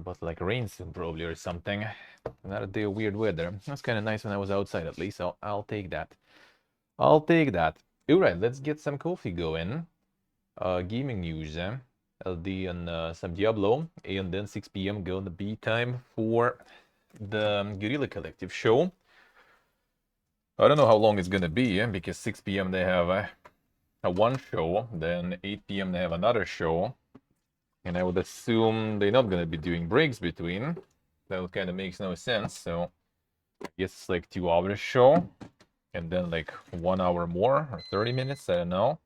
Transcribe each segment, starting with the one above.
But like rain soon probably or something. Another day of weird weather. That's kind of nice when I was outside at least, so I'll take that. I'll take that. Alright, let's get some coffee going. Gaming news, LD and some Diablo, and then 6 p.m. gonna be time for the Guerrilla Collective show. I don't know how long it's gonna be, because 6 p.m. they have a one show, then 8 p.m. they have another show, and I would assume they're not gonna be doing breaks between. That kind of makes no sense, so I guess it's like 2 hours show, and then like 1 hour more, or 30 minutes, I don't know.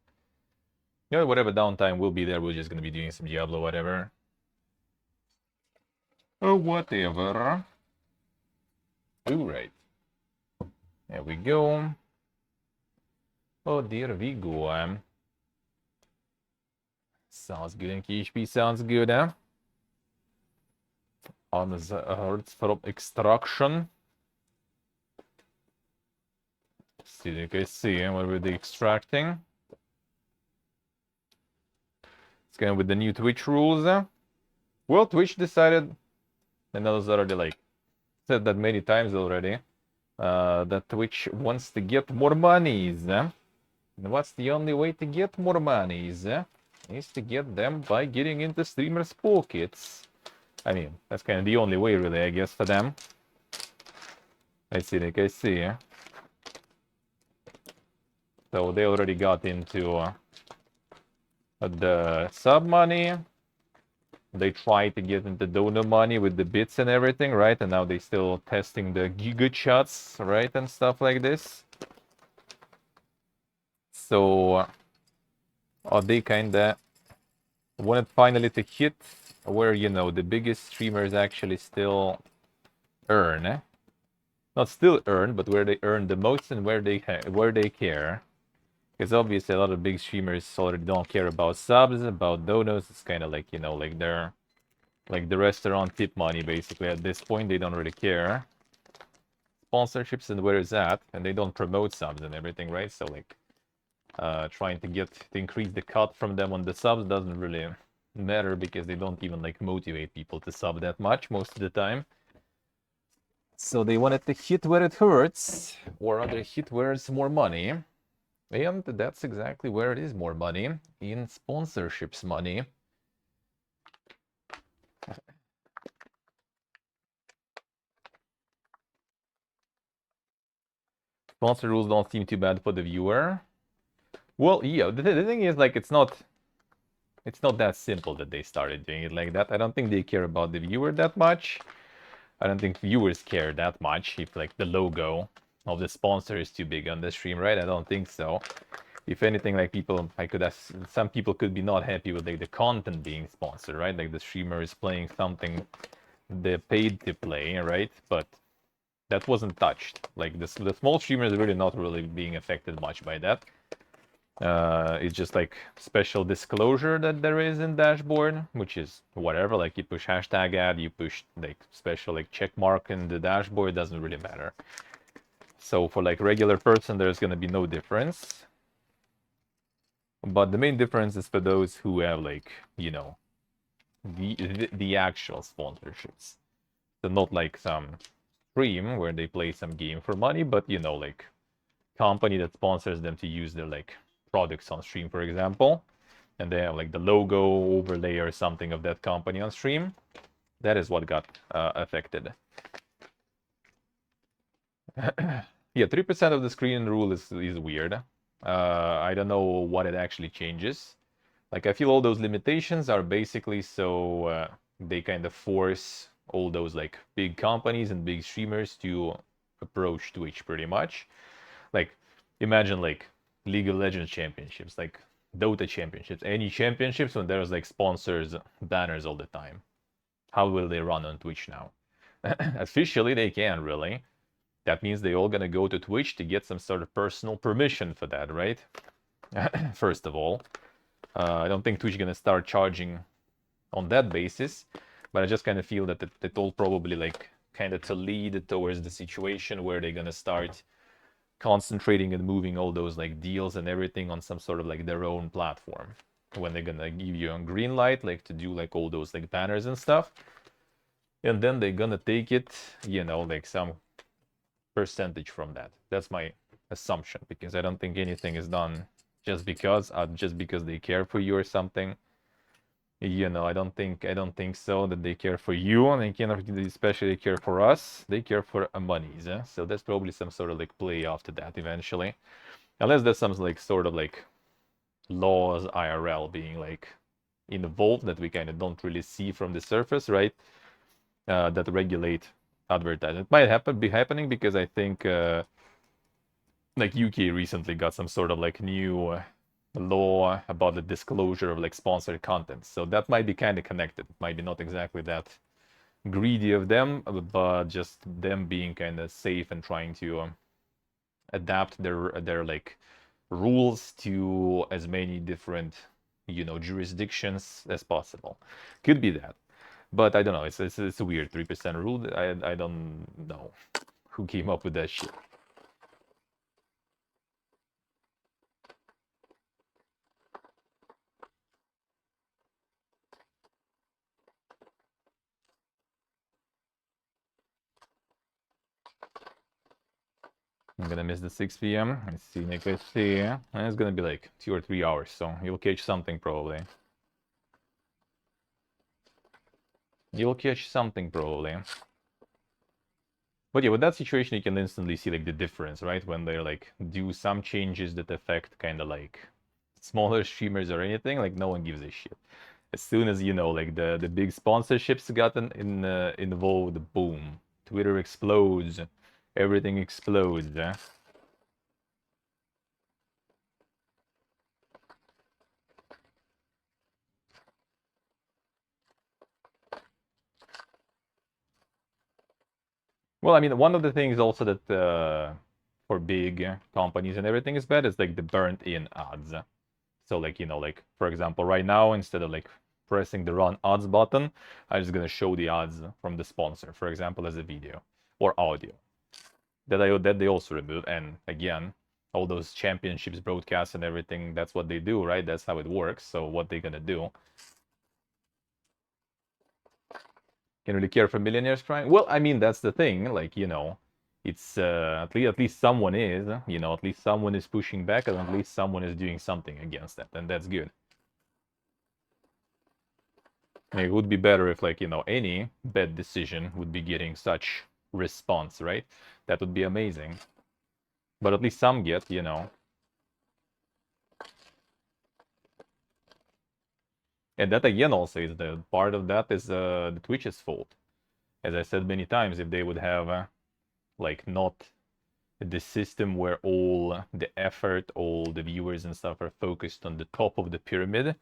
You know, whatever downtime will be there, we're just gonna be doing some Diablo, whatever. Oh, whatever. Alright. There we go. Oh, there we go. Sounds good, and KHP sounds good, huh? On the Hertz from extraction. See, you guys see what were they extracting? It's kind of with the new Twitch rules. Well, Twitch decided, and those already like said that many times already, that Twitch wants to get more monies. And what's the only way to get more monies? Is to get them by getting into streamers' pockets. I mean, that's kind of the only way, really, I guess, for them. I see, like I see. So they already got into the sub money. They tried to get into donor money with the bits and everything, right? And now they still testing the giga shots, right? And stuff like this. So they kinda wanted finally to hit where, you know, the biggest streamers actually still earn. Not still earn, but where they earn the most and where they care. Because obviously a lot of big streamers already don't care about subs, about donos. It's kind of like, you know, like they're like the restaurant tip money, basically. At this point, they don't really care. Sponsorships and where is that? And they don't promote subs and everything, right? So like trying to increase the cut from them on the subs doesn't really matter, because they don't even like motivate people to sub that much most of the time. So they wanted to hit where it hurts, or rather hit where it's more money. And that's exactly where it is more money, in sponsorships money. Sponsor rules don't seem too bad for the viewer. Well, yeah, the thing is, like, it's not that simple that they started doing it like that. I don't think they care about the viewer that much. I don't think viewers care that much if, like, the logo of the sponsor is too big on the stream, right? I don't think so. If anything, like, some people could be not happy with, like, the content being sponsored, right? Like, the streamer is playing something they paid to play, right? But that wasn't touched. Like, the small streamers are not really being affected much by that. It's just like special disclosure that there is in dashboard, which is whatever. Like, you push hashtag ad, you push like special like check mark in the dashboard, it doesn't really matter. So for like regular person, there's gonna be no difference. But the main difference is for those who have, like, you know, the actual sponsorships. So not like some stream where they play some game for money, but, you know, like company that sponsors them to use their like products on stream, for example, and they have like the logo overlay or something of that company on stream. That is what got affected. Yeah, 3% of the screen rule is weird. I don't know what it actually changes. Like, I feel all those limitations are basically so they kind of force all those like big companies and big streamers to approach Twitch pretty much. Like, imagine like League of Legends championships, like Dota championships, any championships when there's like sponsors banners all the time. How will they run on Twitch now? Officially, they can really. That means they all gonna go to Twitch to get some sort of personal permission for that, right? First of all, I don't think Twitch gonna start charging on that basis, but I just kind of feel that it all probably like kind of to lead towards the situation where they're gonna start concentrating and moving all those like deals and everything on some sort of like their own platform, when they're gonna give you a green light like to do like all those like banners and stuff. and then they're gonna take it, you know, like some percentage from that. That's my assumption, because I don't think anything is done just because they care for you or something. You know, I don't think so that they care for you, and they cannot especially care for us. They care for our monies. So there's probably some sort of like play after that eventually, unless there's some like sort of like laws IRL being like involved that we kind of don't really see from the surface, right? That regulate advertising. It might be happening because I think like UK recently got some sort of like new law about the disclosure of like sponsored content. So that might be kind of connected. It might be not exactly that greedy of them, but just them being kind of safe and trying to adapt their like rules to as many different, you know, jurisdictions as possible. Could be that, but I don't know. It's a weird 3% rule. I don't know who came up with that shit. I'm gonna miss the 6 p.m. Let's see, Nick. Let's see. And it's gonna be like 2 or 3 hours, so you'll catch something probably. You'll catch something probably. But yeah, with that situation, you can instantly see like the difference, right? When they like do some changes that affect kind of like smaller streamers or anything, like no one gives a shit. As soon as, you know, like the big sponsorships gotten involved, boom, Twitter explodes, everything explodes. Well, I mean, one of the things also that for big companies and everything is bad is like the burnt in ads. So like, you know, like for example, right now, instead of like pressing the run ads button, I'm just gonna show the ads from the sponsor, for example, as a video or audio. That they also remove. And again, all those championships broadcasts and everything, that's what they do, right? That's how it works. So what they gonna do? Can really care for millionaires crying? Well, I mean, that's the thing. Like, you know, it's at least someone is, you know, at least someone is pushing back, and at least someone is doing something against that, and that's good. It would be better if, like, you know, any bad decision would be getting such response, right? That would be amazing. But at least some get, you know. And that again also is the part of that is the Twitch's fault. As I said many times, if they would have like not the system where all the effort, all the viewers and stuff are focused on the top of the pyramid,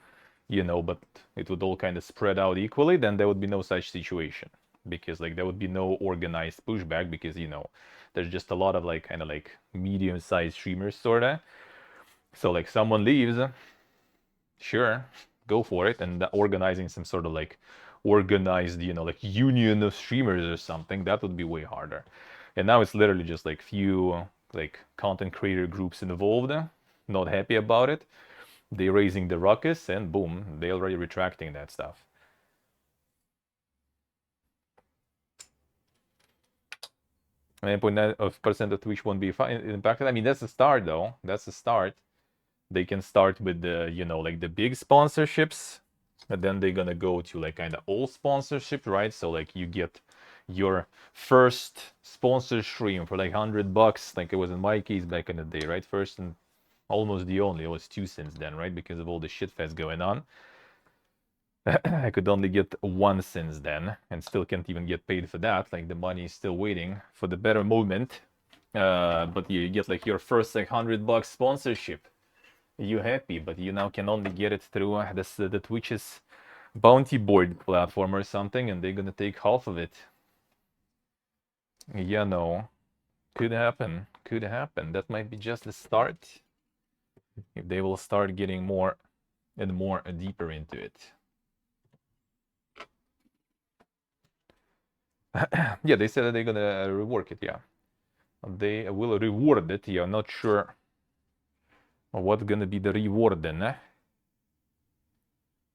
you know, but it would all kind of spread out equally, then there would be no such situation. Because like there would be no organized pushback, because, you know, there's just a lot of like kind of like medium-sized streamers sorta. So like someone leaves, sure, go for it, and organizing some sort of like organized, you know, like union of streamers or something, that would be way harder. And now it's literally just like few like content creator groups involved, not happy about it. They raising the ruckus, and boom, they already retracting that stuff. 9.9% of Twitch won't be impacted. I mean, that's a start though. That's a start. They can start with the, you know, like the big sponsorships, and then they're gonna go to like kind of all sponsorship, right? So like you get your first sponsor stream for like $100, like it was in my case back in the day, right? First and almost the only. It was 2 cents then, right? Because of all the shit fest going on. I could only get 1 cent then, and still can't even get paid for that. Like the money is still waiting for the better moment. But you get like your first like $100 sponsorship. You happy, but you now can only get it through the Twitch's bounty board platform or something, and they're gonna take half of it. Yeah, no, could happen. Could happen. That might be just the start. If they will start getting more and more deeper into it. Yeah, they said that they're gonna rework it. Yeah, they will reward it. Yeah, not sure what's gonna be the reward then.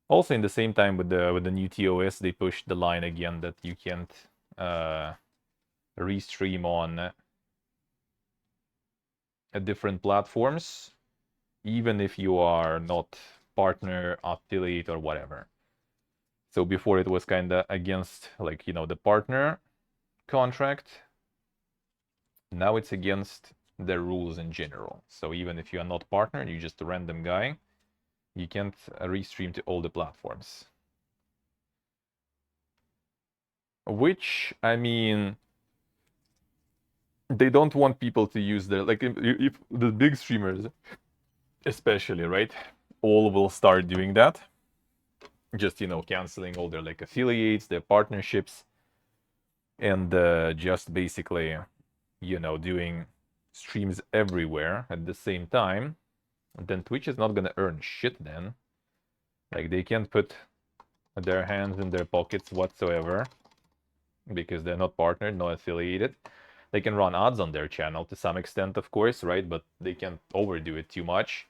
Also, in the same time with the new TOS, they pushed the line again that you can't restream on different platforms, even if you are not partner, affiliate, or whatever. So before it was kind of against, like, the partner contract. Now it's against the rules in general. So even if you are not partner, you're just a random guy, you can't restream to all the platforms. Which, I mean, they don't want people to use their, like, if the big streamers, especially, right, all will start doing that. Just, canceling all their, like, affiliates, their partnerships, and just basically, doing streams everywhere at the same time. Then Twitch is not gonna earn shit then. Like, they can't put their hands in their pockets whatsoever because they're not partnered, not affiliated. They can run ads on their channel to some extent, of course, right? But they can't overdo it too much.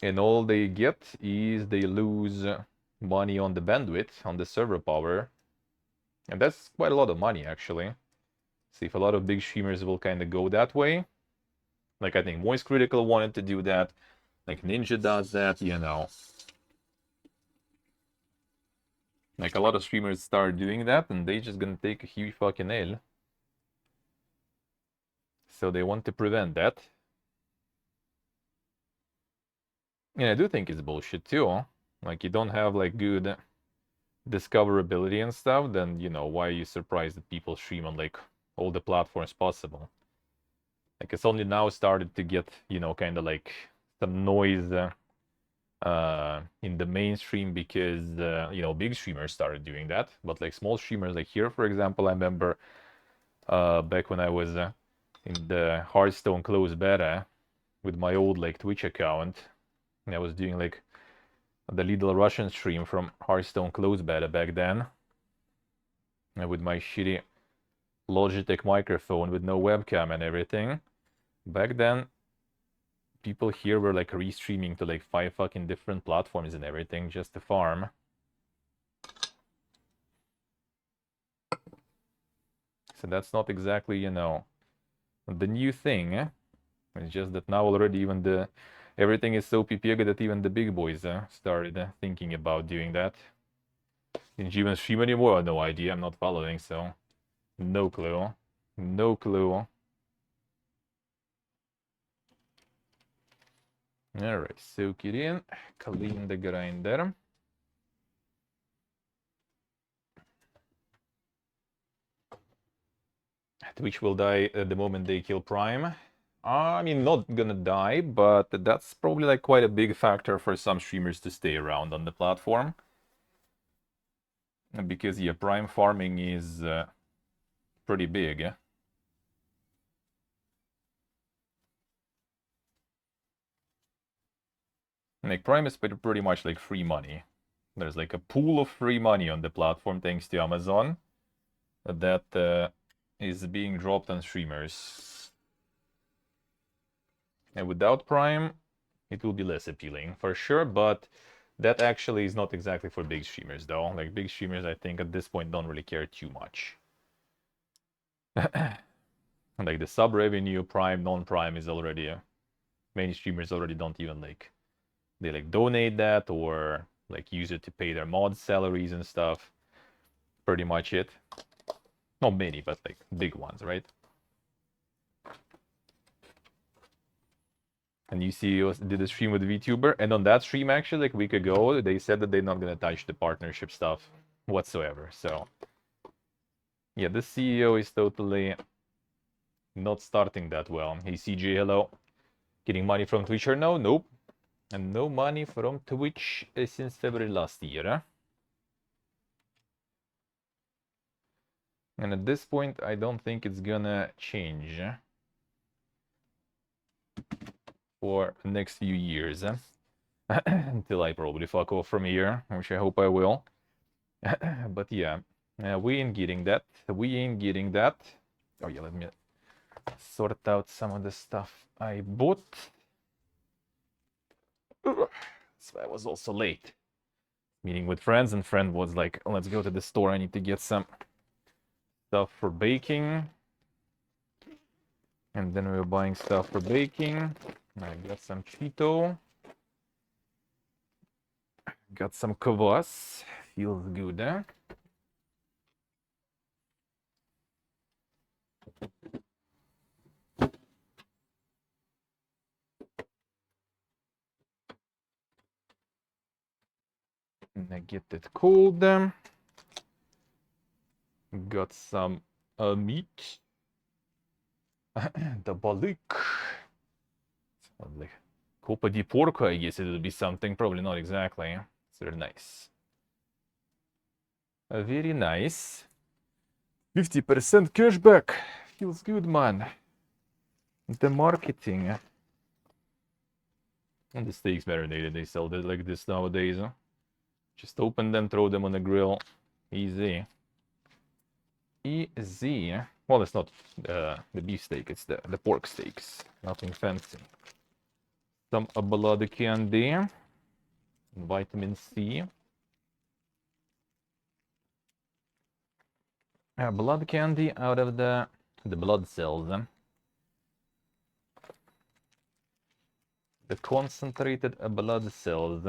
And all they get is they lose money on the bandwidth, on the server power. And that's quite a lot of money, actually. See, if a lot of big streamers will kind of go that way, like I think Moist Critical wanted to do that, like Ninja does that, Like a lot of streamers start doing that, and they just gonna take a huge fucking L. So they want to prevent that. And I do think it's bullshit too. Like, you don't have like good discoverability and stuff, then why are you surprised that people stream on like all the platforms possible? Like, it's only now started to get, kind of like some noise in the mainstream because big streamers started doing that. But like small streamers, like here, for example, I remember back when I was in the Hearthstone closed beta with my old like Twitch account, and I was doing like the Little Russian stream from Hearthstone closed beta back then, and with my shitty Logitech microphone with no webcam and everything. Back then, people here were like restreaming to like 5 fucking different platforms and everything just to farm. So that's not exactly, the new thing. It's just that now already even everything is so PPG that even the big boys started thinking about doing that. Didn't you even stream anymore? No idea, I'm not following, so no clue. No clue. Alright, soak it in, clean the grinder. Twitch will die at the moment they kill Prime. I mean, not gonna die, but that's probably like quite a big factor for some streamers to stay around on the platform. Because yeah, Prime farming is pretty big. Like, Prime is pretty much like free money. There's like a pool of free money on the platform thanks to Amazon that is being dropped on streamers. And without Prime, it will be less appealing for sure, but that actually is not exactly for big streamers though. Like, big streamers, I think at this point don't really care too much. Like, the sub revenue, Prime, non-Prime is already many streamers already don't even like, they like donate that or like use it to pay their mod salaries and stuff. Pretty much it. Not many, but like big ones, right? And you see, did a stream with VTuber, and on that stream actually like a week ago, they said that they're not gonna touch the partnership stuff whatsoever. So yeah, the CEO is totally not starting that well. Hey CJ, hello. Getting money from Twitch or no? Nope. And no money from Twitch since February last year. And at this point, I don't think it's gonna change for the next few years. Until I probably fuck off from here, which I hope I will. But yeah, we ain't getting that. We ain't getting that. Oh yeah, let me sort out some of the stuff I bought. That's why I was also late. Meeting with friends, and friend was like, let's go to the store. I need to get some stuff for baking. And then we were buying stuff for baking. I got some Cheeto. Got some kvass. Feels good, eh? And I get it cold. Got some meat. The balik. Like Copa di Porco, I guess it would be something. Probably not exactly. It's very nice. Very nice. 50% cashback. Feels good, man. The marketing. And the steaks marinated, they sell it like this nowadays. Huh? Just open them, throw them on the grill. Easy. Easy. Well, it's not the beef steak, it's the pork steaks. Nothing fancy. Some blood candy. Vitamin C. Blood candy out of the blood cells. The concentrated blood cells.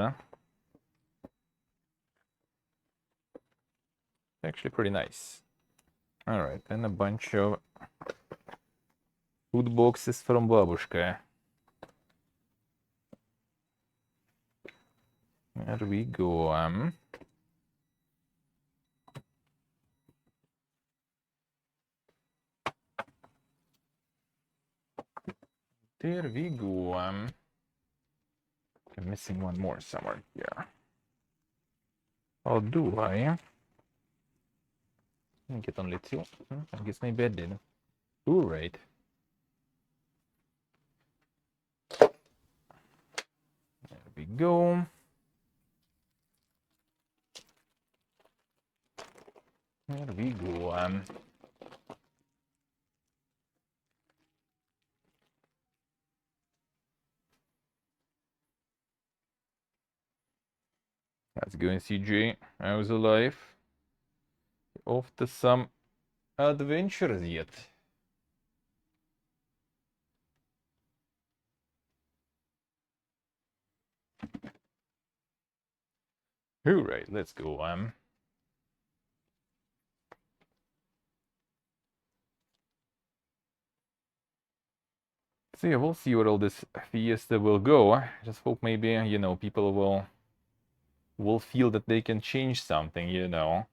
Actually pretty nice. All right, and a bunch of food boxes from Babushka. There we go. There we go. I'm missing one more somewhere here. Oh, do I? I get only two. I guess maybe I did. All right. There we go. There we go. Let's go and CJ. How's alive? Off to some adventures yet. All right, let's go. So yeah, we'll see where all this fiesta will go. I just hope maybe, you know, people will feel that they can change something, you know.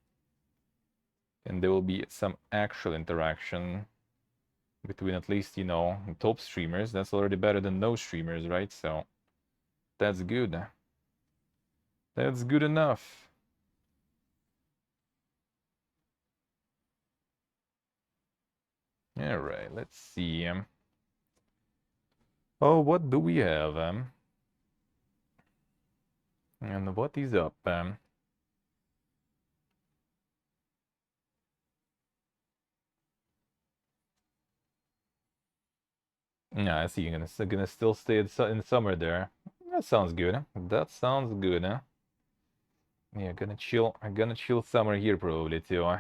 And there will be some actual interaction between at least, you know, top streamers. That's already better than no streamers, right? So that's good. That's good enough. All right, let's see. Oh, what do we have? And what is up? Yeah, I see. You're gonna still stay in summer there. That sounds good. That sounds good, huh? Yeah, gonna chill. I'm gonna chill summer here probably too.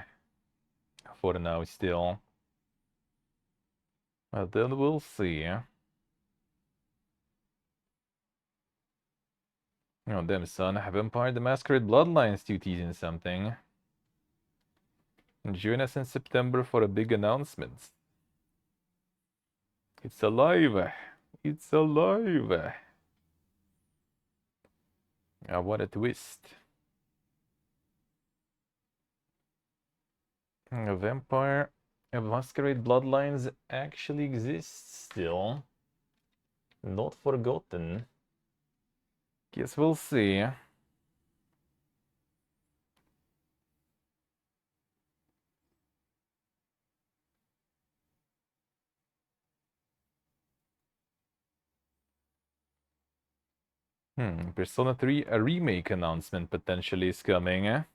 For now, still. But then we'll see. Oh, damn, son. Vampire the Masquerade Bloodlines 2 teasing something. Join us in September for a big announcement. It's alive. It's alive. Ah, what a twist. A Vampire Masquerade Bloodlines actually exists still. Not forgotten. Guess we'll see. Persona 3, a remake announcement potentially is coming.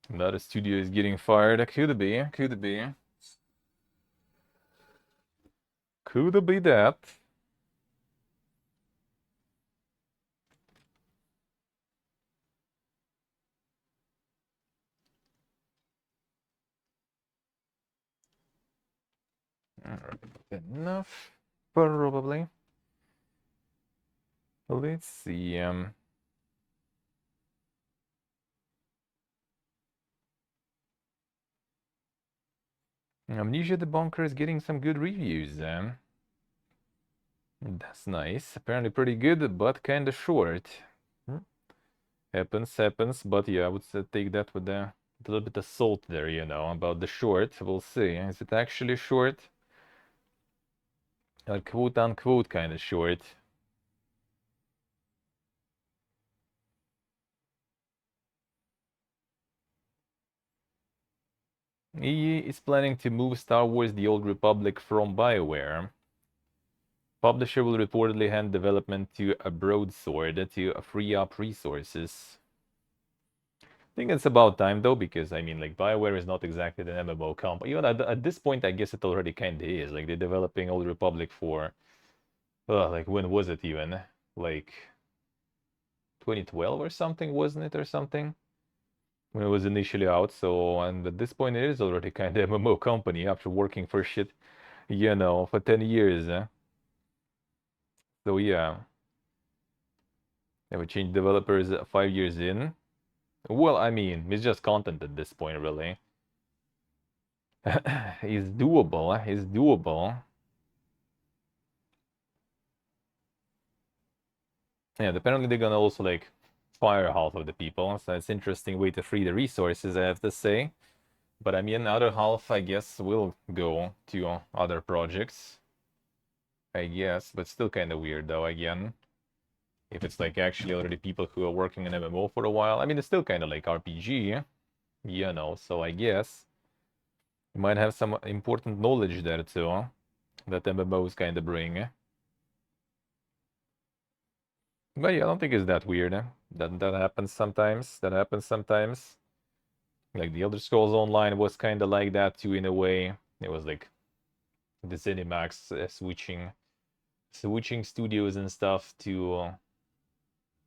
Another studio is getting fired. Could be. Could be. Could be that. Enough, probably. Let's see. Amnesia the Bunker is getting some good reviews. That's nice. Apparently pretty good, but kind of short. Happens. But yeah, I would take that with a little bit of salt there, you know, about the short. We'll see. Is it actually short? Or quote unquote kind of short. EA is planning to move Star Wars The Old Republic from BioWare. Publisher will reportedly hand development to a Broadsword to free up resources. I think it's about time though, because I mean, like BioWare is not exactly an MMO company. Even at this point, I guess it already kind of is. Like they're developing Old Republic for, like when was it even? Like 2012 or something, wasn't it, or something? When it was initially out. So, and at this point, it is already kind of MMO company after working for shit, you know, for 10 years. So yeah, they would change developers 5 years in. Well, I mean, it's just content at this point, really. It's doable. It's doable. Yeah, apparently they're gonna also like fire half of the people, so it's an interesting way to free the resources, I have to say. But I mean, the other half, I guess, will go to other projects. I guess, but still kind of weird though, again. If it's like actually already people who are working in MMO for a while. I mean, it's still kind of like RPG, you know, so I guess you might have some important knowledge there too, that MMOs kind of bring. But yeah, I don't think it's that weird. That happens sometimes. That happens sometimes. Like the Elder Scrolls Online was kind of like that too, in a way. It was like the ZeniMax switching studios and stuff to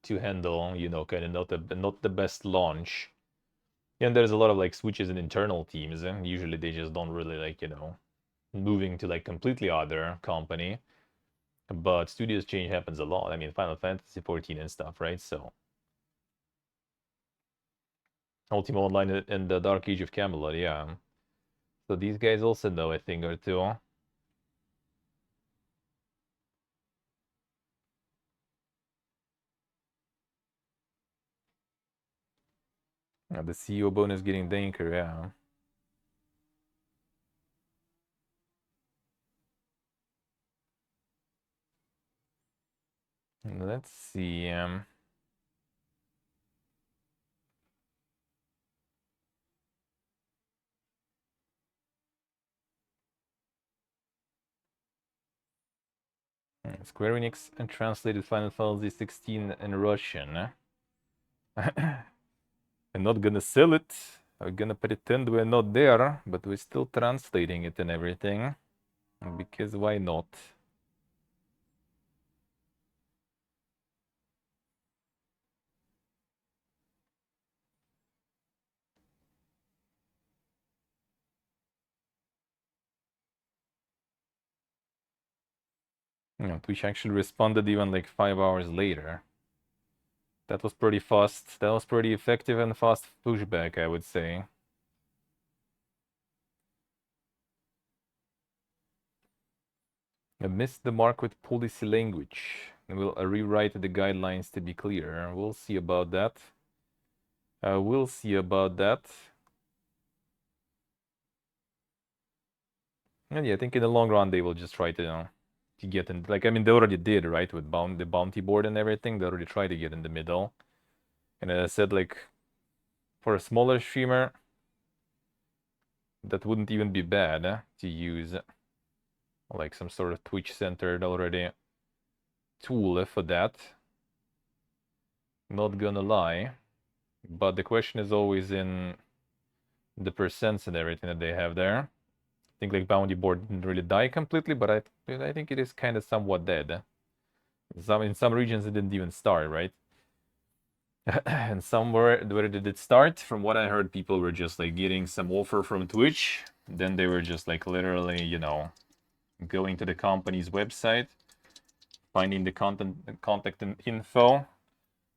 handle, you know, kind of not the best launch. And there's a lot of like switches in internal teams, and usually they just don't really like, you know, moving to like completely other company. But studios change happens a lot. I mean, Final Fantasy 14 and stuff, right? So Ultima Online and the Dark Age of Camelot, yeah. So these guys also know a thing or two. The CEO bonus getting Danker, yeah. Let's see. Square Enix translated Final Fantasy 16 in Russian. I'm not gonna sell it. I'm gonna pretend we're not there, but we're still translating it and everything. Because why not? Twitch actually responded even like 5 hours later. That was pretty fast. That was pretty effective and fast pushback, I would say. I missed the mark with policy language. We'll rewrite the guidelines to be clear. We'll see about that. We'll see about that. And yeah, I think in the long run they will just try to get in. Like I mean, they already did, right, with the bounty board and everything. They already tried to get in the middle. And as I said, like for a smaller streamer, that wouldn't even be bad to use like some sort of Twitch centered already tool for that. Not gonna lie. But the question is always in the percents and everything that they have there. I think like bounty board didn't really die completely, but I think it is kind of somewhat dead. In some regions it didn't even start, right? And somewhere where did it start? From what I heard, people were just like getting some offer from Twitch. Then they were just like literally, you know, going to the company's website, finding the contact info,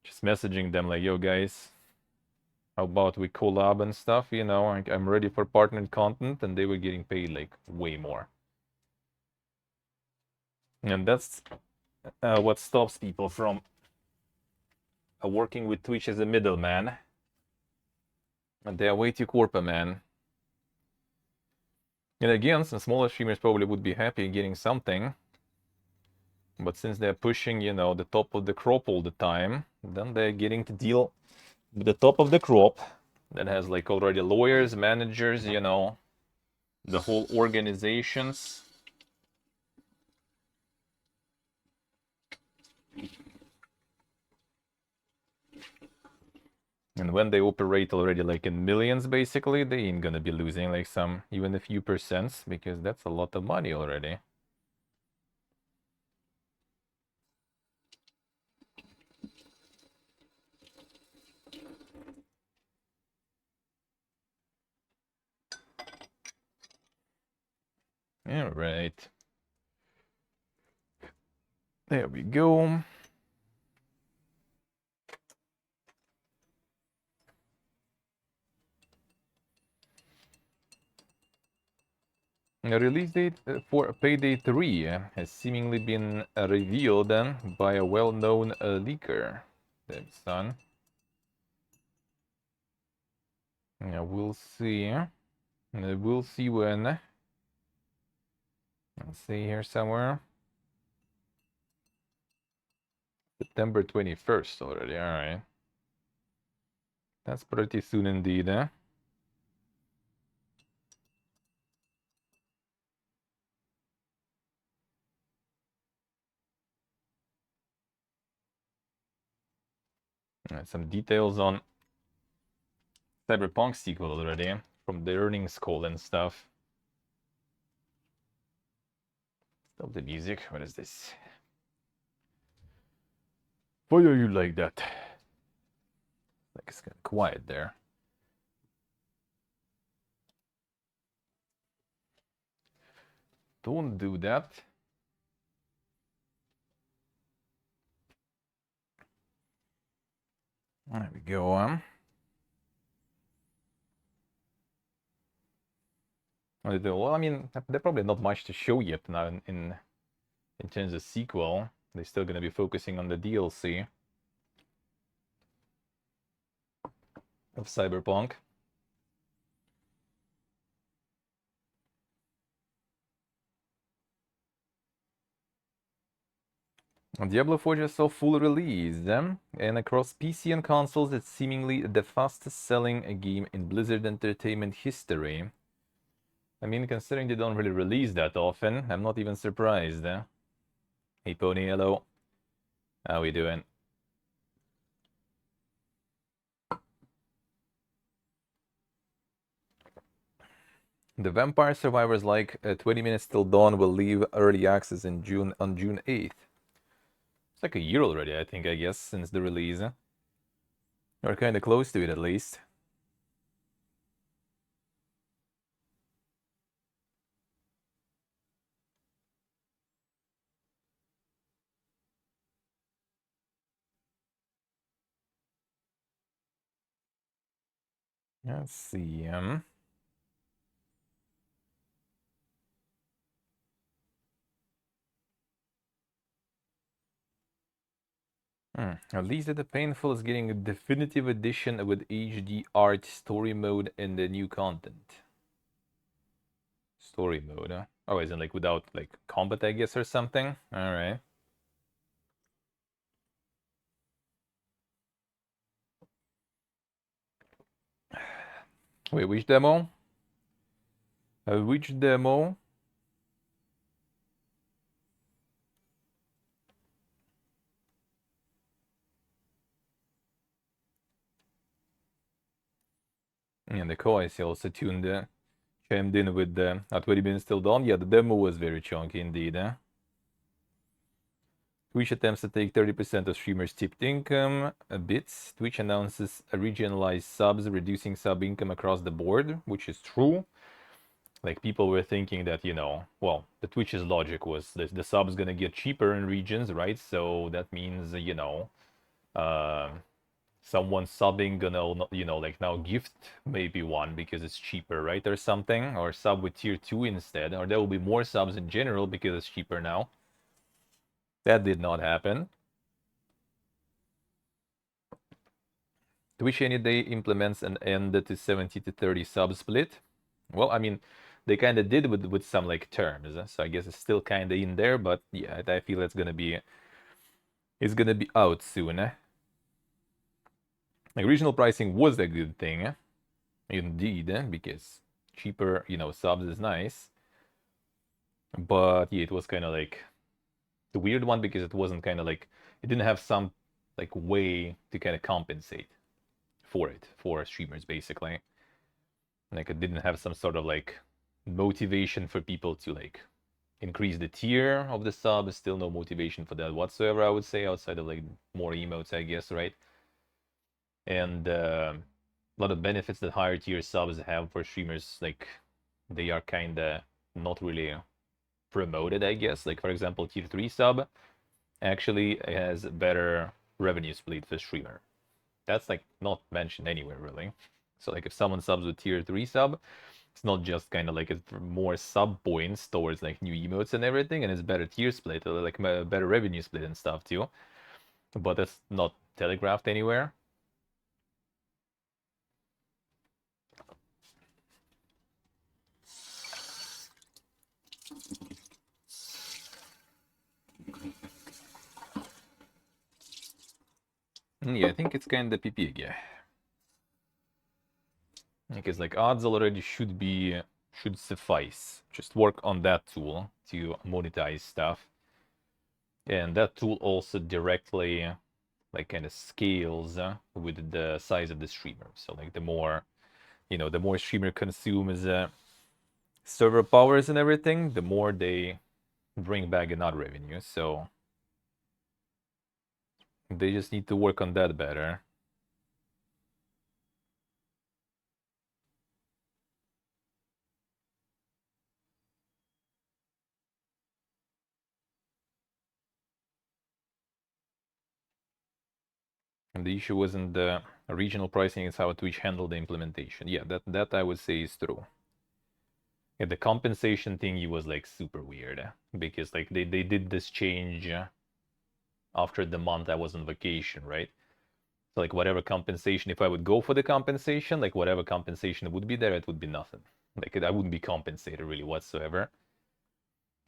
just messaging them like, yo guys, how about we collab and stuff, you know, I'm ready for partnered content, and they were getting paid like way more. And that's what stops people from working with Twitch as a middleman. And they are way too corporate, man. And again, some smaller streamers probably would be happy getting something. But since they're pushing, you know, the top of the crop all the time, then they're getting to deal with the top of the crop that has like already lawyers, managers, you know, the whole organizations. And when they operate already like in millions, basically, they ain't gonna be losing like some, even a few percents, because that's a lot of money already. All right. There we go. A release date for Payday 3 has seemingly been revealed by a well-known leaker. That's done. Yeah, we'll see. We'll see when. Let's see here somewhere. September 21st already, alright. That's pretty soon indeed, eh? Some details on Cyberpunk sequel already from the earnings call and stuff. Stop the music. What is this? Why are you like that? Like it's kind of quiet there. Don't do that. There we go. Well, I mean, there's probably not much to show yet now in terms of sequel. They're still gonna be focusing on the DLC of Cyberpunk. Diablo 4 just saw full release, and across PC and consoles, it's seemingly the fastest-selling game in Blizzard Entertainment history. I mean, considering they don't really release that often, I'm not even surprised. Hey Pony, hello. How we doing? The Vampire Survivors like 20 Minutes Till Dawn will leave early access in June on June 8th. It's like a year already, I think, I guess, since the release. Or kind of close to it, at least. Let's see. At least that the Painful is getting a definitive edition with HD art, story mode, and the new content. Story mode, huh? Oh, isn't like without like combat, I guess, or something? Alright. Wait, which demo? Which demo? And the Kois also chimed in with the at 20 minutes till dawn. Yeah, the demo was very chunky indeed. Twitch attempts to take 30% of streamers' tipped income bits. Twitch announces a regionalized subs, reducing sub income across the board, which is true. Like people were thinking that, well, the Twitch's logic was the sub's gonna get cheaper in regions, right? So that means, uh, someone subbing gonna, like now gift maybe one because it's cheaper, right? Or something, or sub with tier 2 instead, or there will be more subs in general because it's cheaper now. That did not happen. Twitch any day implements an end to 70 to 30 sub split. Well, I mean, they kind of did with some like terms, so I guess it's still kind of in there, but yeah, I feel it's gonna be out soon. Like regional pricing was a good thing, indeed, because cheaper, subs is nice. But yeah, it was kind of like the weird one because it wasn't kind of like it didn't have some like way to kind of compensate for streamers basically. Like it didn't have some sort of like motivation for people to like increase the tier of the sub. Still no motivation for that whatsoever, I would say, outside of like more emotes, I guess, right? And a lot of benefits that higher tier subs have for streamers, like they are kind of not really promoted, I guess. Like for example, tier 3 sub actually has better revenue split for streamer. That's like not mentioned anywhere really. So like if someone subs with tier 3 sub, it's not just kind of like it's more sub points towards like new emotes and everything, and it's better tier split, or like better revenue split and stuff too. But that's not telegraphed anywhere. Yeah, I think it's kind of PP again. Because like odds already should suffice. Just work on that tool to monetize stuff. And that tool also directly like kind of scales with the size of the streamer. So like the more streamer consumes server powers and everything, the more they bring back in ad revenue. So they just need to work on that better. And the issue wasn't the regional pricing, it's how Twitch handled the implementation. Yeah, that I would say is true. Yeah, the compensation thingy was like super weird because like they did this change after the month I was on vacation, right? So like whatever compensation, if I would go for the compensation, like whatever compensation would be there, it would be nothing. Like I wouldn't be compensated really whatsoever.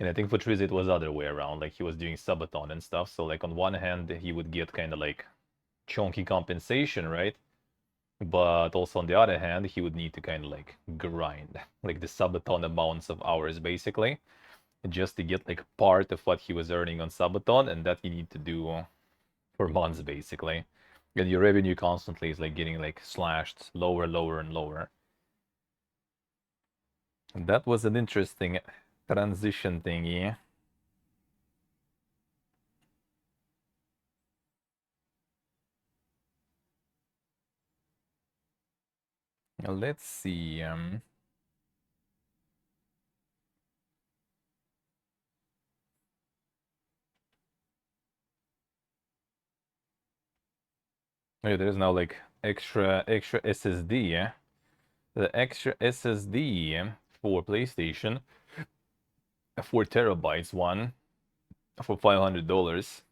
And I think for Triz it was other way around. Like he was doing subathon and stuff. So like on one hand he would get kind of like chunky compensation, right? But also on the other hand, he would need to kind of like grind, like the subathon amounts of hours basically, just to get like part of what he was earning on subathon, and that you need to do for months basically. And your revenue constantly is like getting like slashed lower, lower, and lower. And that was an interesting transition thingy. Let's see. Yeah, there's now like extra SSD. Yeah? The extra SSD for PlayStation, a 4 TB one for $500.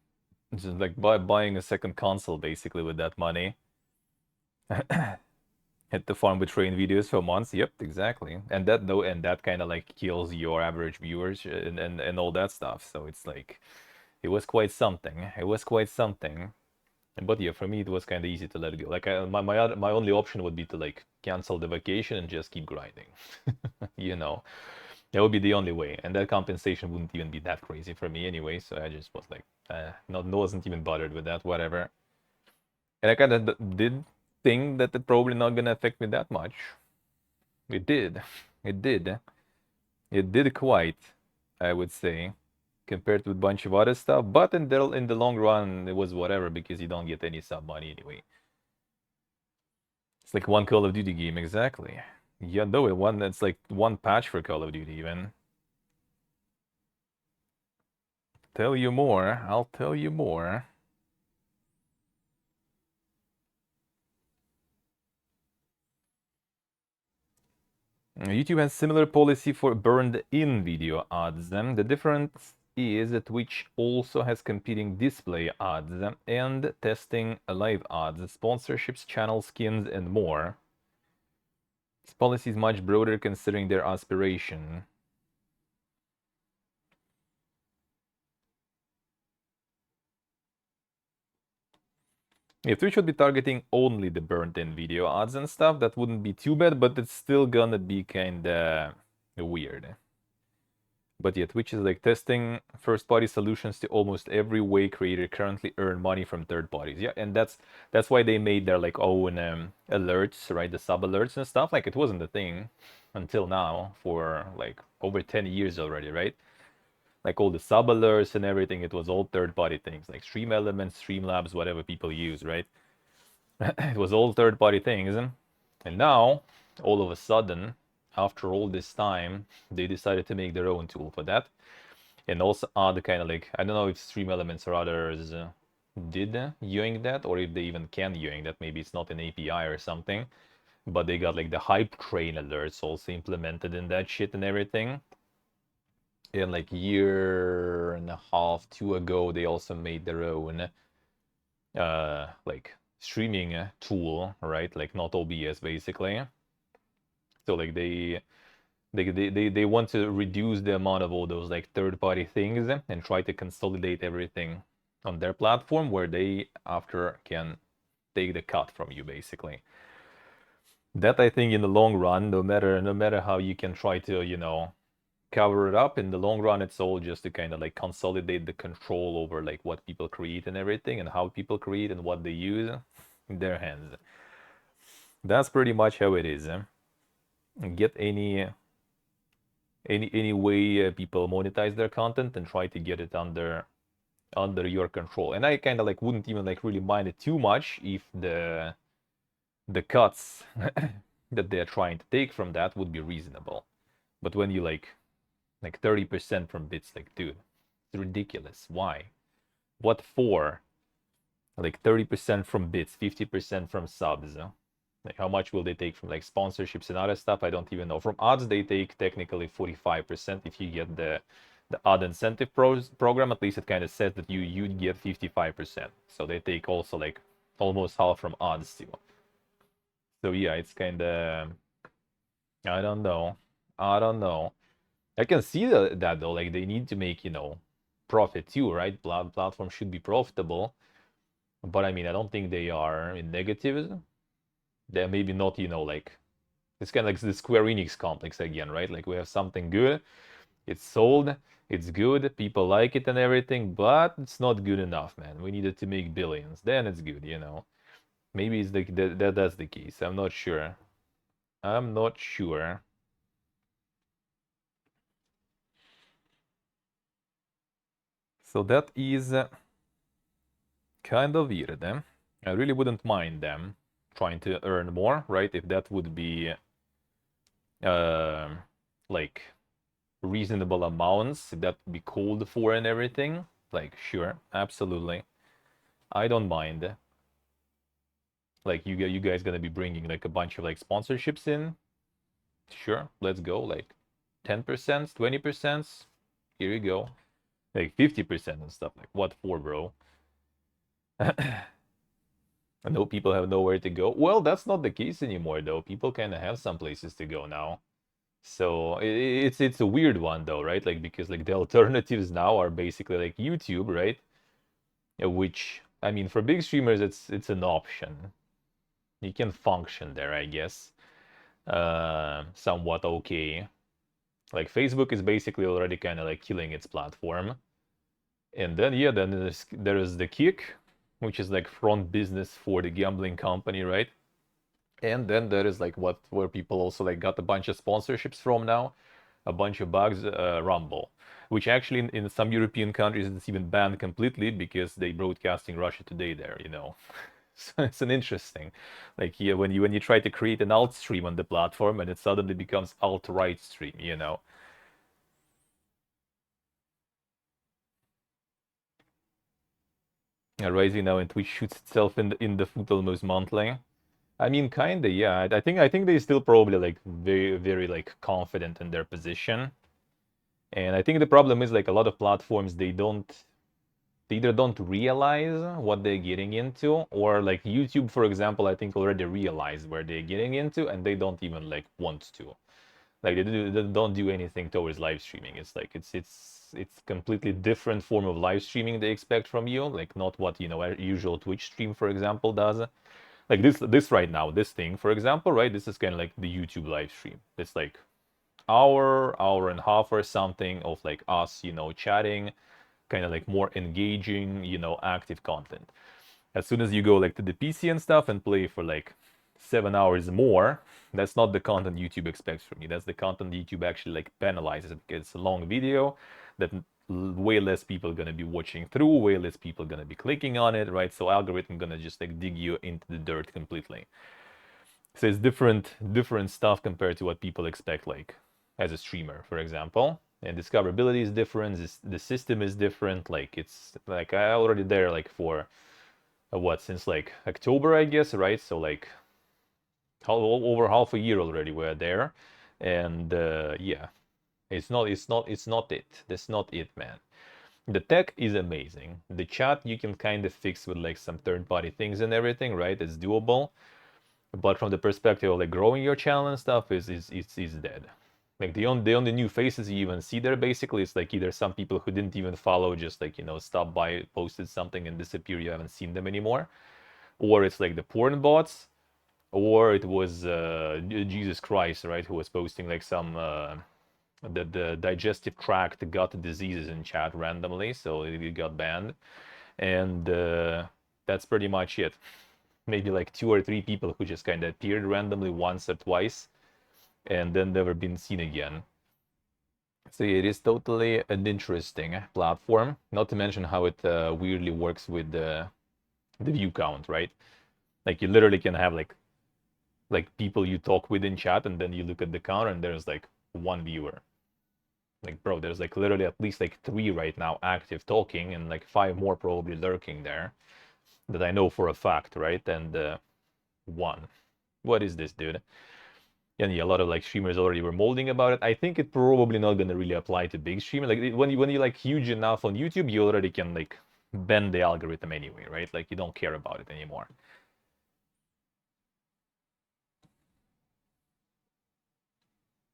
Just like buying a second console basically with that money. Hit the farm with train videos for months. Yep, exactly. And that kind of like kills your average viewers and all that stuff. So it's like it was quite something. It was quite something. But yeah, for me it was kind of easy to let it go. Like my only option would be to like cancel the vacation and just keep grinding. You know, that would be the only way, and that compensation wouldn't even be that crazy for me anyway. So I just was like, not wasn't even bothered with that, whatever. And I kind of did think that it probably not gonna affect me that much. It did, it did, it did quite, I would say, compared to a bunch of other stuff. But in the long run, it was whatever because you don't get any sub money anyway. It's like one Call of Duty game, exactly. Yeah, no, it's like one patch for Call of Duty even. Tell you more. I'll tell you more. YouTube has similar policy for burned-in video ads. The difference is that Twitch also has competing display ads and testing live ads, sponsorships, channel skins, and more. This policy is much broader considering their aspiration. If Twitch would be targeting only the burnt-in video ads and stuff, that wouldn't be too bad, but it's still gonna be kinda weird. But yeah, Twitch is like testing first-party solutions to almost every way creator currently earn money from third parties. Yeah, and that's why they made their like own alerts, right? The sub alerts and stuff. Like it wasn't a thing until now for like over 10 years already, right? Like all the sub alerts and everything, it was all third-party things, like Stream Elements, Streamlabs, whatever people use, right? It was all third-party things, and now all of a sudden, after all this time, they decided to make their own tool for that, and also add kind of like, I don't know if Stream Elements or others did viewing that, or if they even can viewing that. Maybe it's not an API or something, but they got like the hype train alerts also implemented in that shit and everything. And like year and a half, two ago, they also made their own like streaming tool, right? Like not OBS basically. So like they want to reduce the amount of all those like third-party things and try to consolidate everything on their platform where they after can take the cut from you basically. That I think in the long run, no matter how you can try to, you know, cover it up, in the long run it's all just to kind of like consolidate the control over like what people create and everything and how people create and what they use in their hands. That's pretty much how it is. Get any way people monetize their content and try to get it under your control. And I kind of like wouldn't even like really mind it too much if the cuts that they're trying to take from that would be reasonable. But when you like 30% from bits, like dude, it's ridiculous. Why? What for? Like 30% from bits, 50% from subs. Like how much will they take from like sponsorships and other stuff? I don't even know. From ads, they take technically 45% if you get the ad incentive program. At least it kind of says that you'd get 55%. So they take also like almost half from ads too. So yeah, it's kind of, I don't know. I don't know. I can see that though. Like they need to make, you know, profit too, right? Platform should be profitable. But I mean, I don't think they are in negatives. They're maybe not, you know, like it's kind of like the Square Enix complex again, right? Like we have something good, it's sold, it's good, people like it and everything, but it's not good enough, man. We needed to make billions, then it's good, you know. Maybe it's that's the case. I'm not sure. I'm not sure. So that is kind of weird, eh? I really wouldn't mind them trying to earn more, right? If that would be uh, like reasonable amounts, if that would be called for and everything, like sure, absolutely. I don't mind. Like you guys gonna be bringing like a bunch of like sponsorships in? Sure, let's go. Like 10%, 20%. Here you go. Like 50% and stuff. Like what for, bro? I know people have nowhere to go. Well, that's not the case anymore, though. People kind of have some places to go now. So it's a weird one, though, right? Like because like the alternatives now are basically like YouTube, right? Which I mean, for big streamers, it's an option. You can function there, I guess. Somewhat okay. Like Facebook is basically already kind of like killing its platform. And then yeah, then there's the Kick, which is like front business for the gambling company, right? And then there is like where people also like got a bunch of sponsorships from now, a bunch of bugs, Rumble, which actually in some European countries it's even banned completely because they broadcasting Russia Today there, you know. So it's an interesting, like yeah, when you try to create an alt stream on the platform and it suddenly becomes alt-right stream, you know. Rising now and Twitch shoots itself in the foot almost monthly. I mean, kinda, yeah. I think they still probably like very very like confident in their position, and I think the problem is like a lot of platforms they either don't realize what they're getting into, or like YouTube, for example, I think already realized where they're getting into, and they don't even like want to. Like they don't do anything towards live streaming. It's like it's completely different form of live streaming they expect from you, like not what you know a usual Twitch stream, for example, does. Like this right now, this thing, for example, right? This is kind of like the YouTube live stream. It's like hour and a half or something of like us, you know, chatting, kind of like more engaging, you know, active content. As soon as you go like to the PC and stuff and play for like 7 hours more, that's not the content YouTube expects from you. That's the content YouTube actually like penalizes because it's a long video that way less people are gonna be watching through, way less people are gonna be clicking on it, right? So algorithm gonna just like dig you into the dirt completely. So it's different stuff compared to what people expect, like as a streamer, for example. And discoverability is different. The system is different. Like it's like I already there like for what since like October, I guess, right? So like over half a year already we're there, and yeah, it's not it. That's not it, man. The tech is amazing. The chat you can kind of fix with like some third-party things and everything, right? It's doable. But from the perspective of like growing your channel and stuff is dead. Like the only new faces you even see there basically is like either some people who didn't even follow, just like you know stop by, posted something and disappear. You haven't seen them anymore, or it's like the porn bots, or it was Jesus Christ, right, who was posting like some the digestive tract gut diseases in chat randomly, so it got banned, and that's pretty much it. Maybe like 2 or 3 people who just kind of appeared randomly once or twice, and then never been seen again. So it is totally an interesting platform. Not to mention how it weirdly works with the view count, right? Like you literally can have like people you talk with in chat, and then you look at the counter and there's like one viewer. Like bro, there's like literally at least like 3 right now active talking, and like 5 more probably lurking there that I know for a fact, right? And one. What is this, dude? And yeah, a lot of like streamers already were molding about it. I think it probably not gonna really apply to big streamers. Like when you like huge enough on YouTube, you already can like bend the algorithm anyway, right? Like you don't care about it anymore.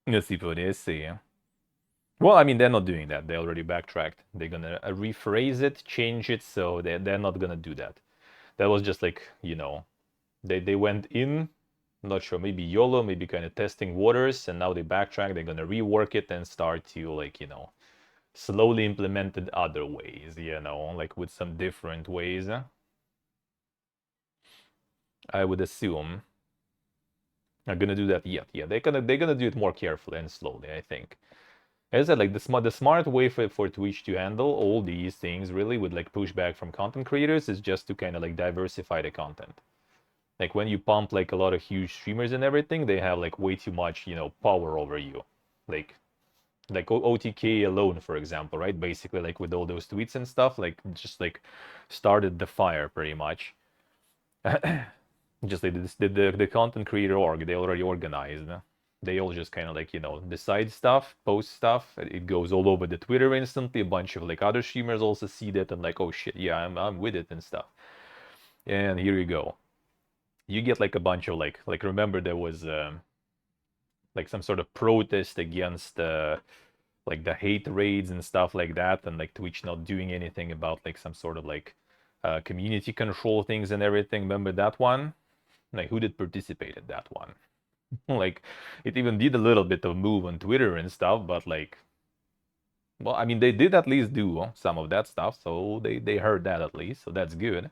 Let's see what it is. See. Well, I mean, they're not doing that. They already backtracked. They're gonna rephrase it, change it, so they're not gonna do that. That was just like, you know, they went in, I'm not sure, maybe YOLO, maybe kind of testing waters, and now they backtrack. They're gonna rework it and start to like, you know, slowly implement it other ways, you know, like with some different ways. I would assume. Are gonna do that yet. Yeah, they're gonna do it more carefully and slowly, I think. As I said, like the smart way for Twitch to handle all these things really with like pushback from content creators is just to kind of like diversify the content. Like when you pump like a lot of huge streamers and everything, they have like way too much, you know, power over you. Like OTK alone, for example, right? Basically like with all those tweets and stuff, like just like started the fire pretty much. Just like the content creator org, they already organized. They all just kind of like, you know, decide stuff, post stuff. It goes all over the Twitter instantly. A bunch of like other streamers also see that and like, oh shit, yeah, I'm with it and stuff. And here you go. You get like a bunch of like remember there was like some sort of protest against like the hate raids and stuff like that, and like Twitch not doing anything about like some sort of like community control things and everything. Remember that one? Like who did participate in that one? Like it even did a little bit of move on Twitter and stuff, but like, well, I mean they did at least do some of that stuff, so they heard that at least, so that's good.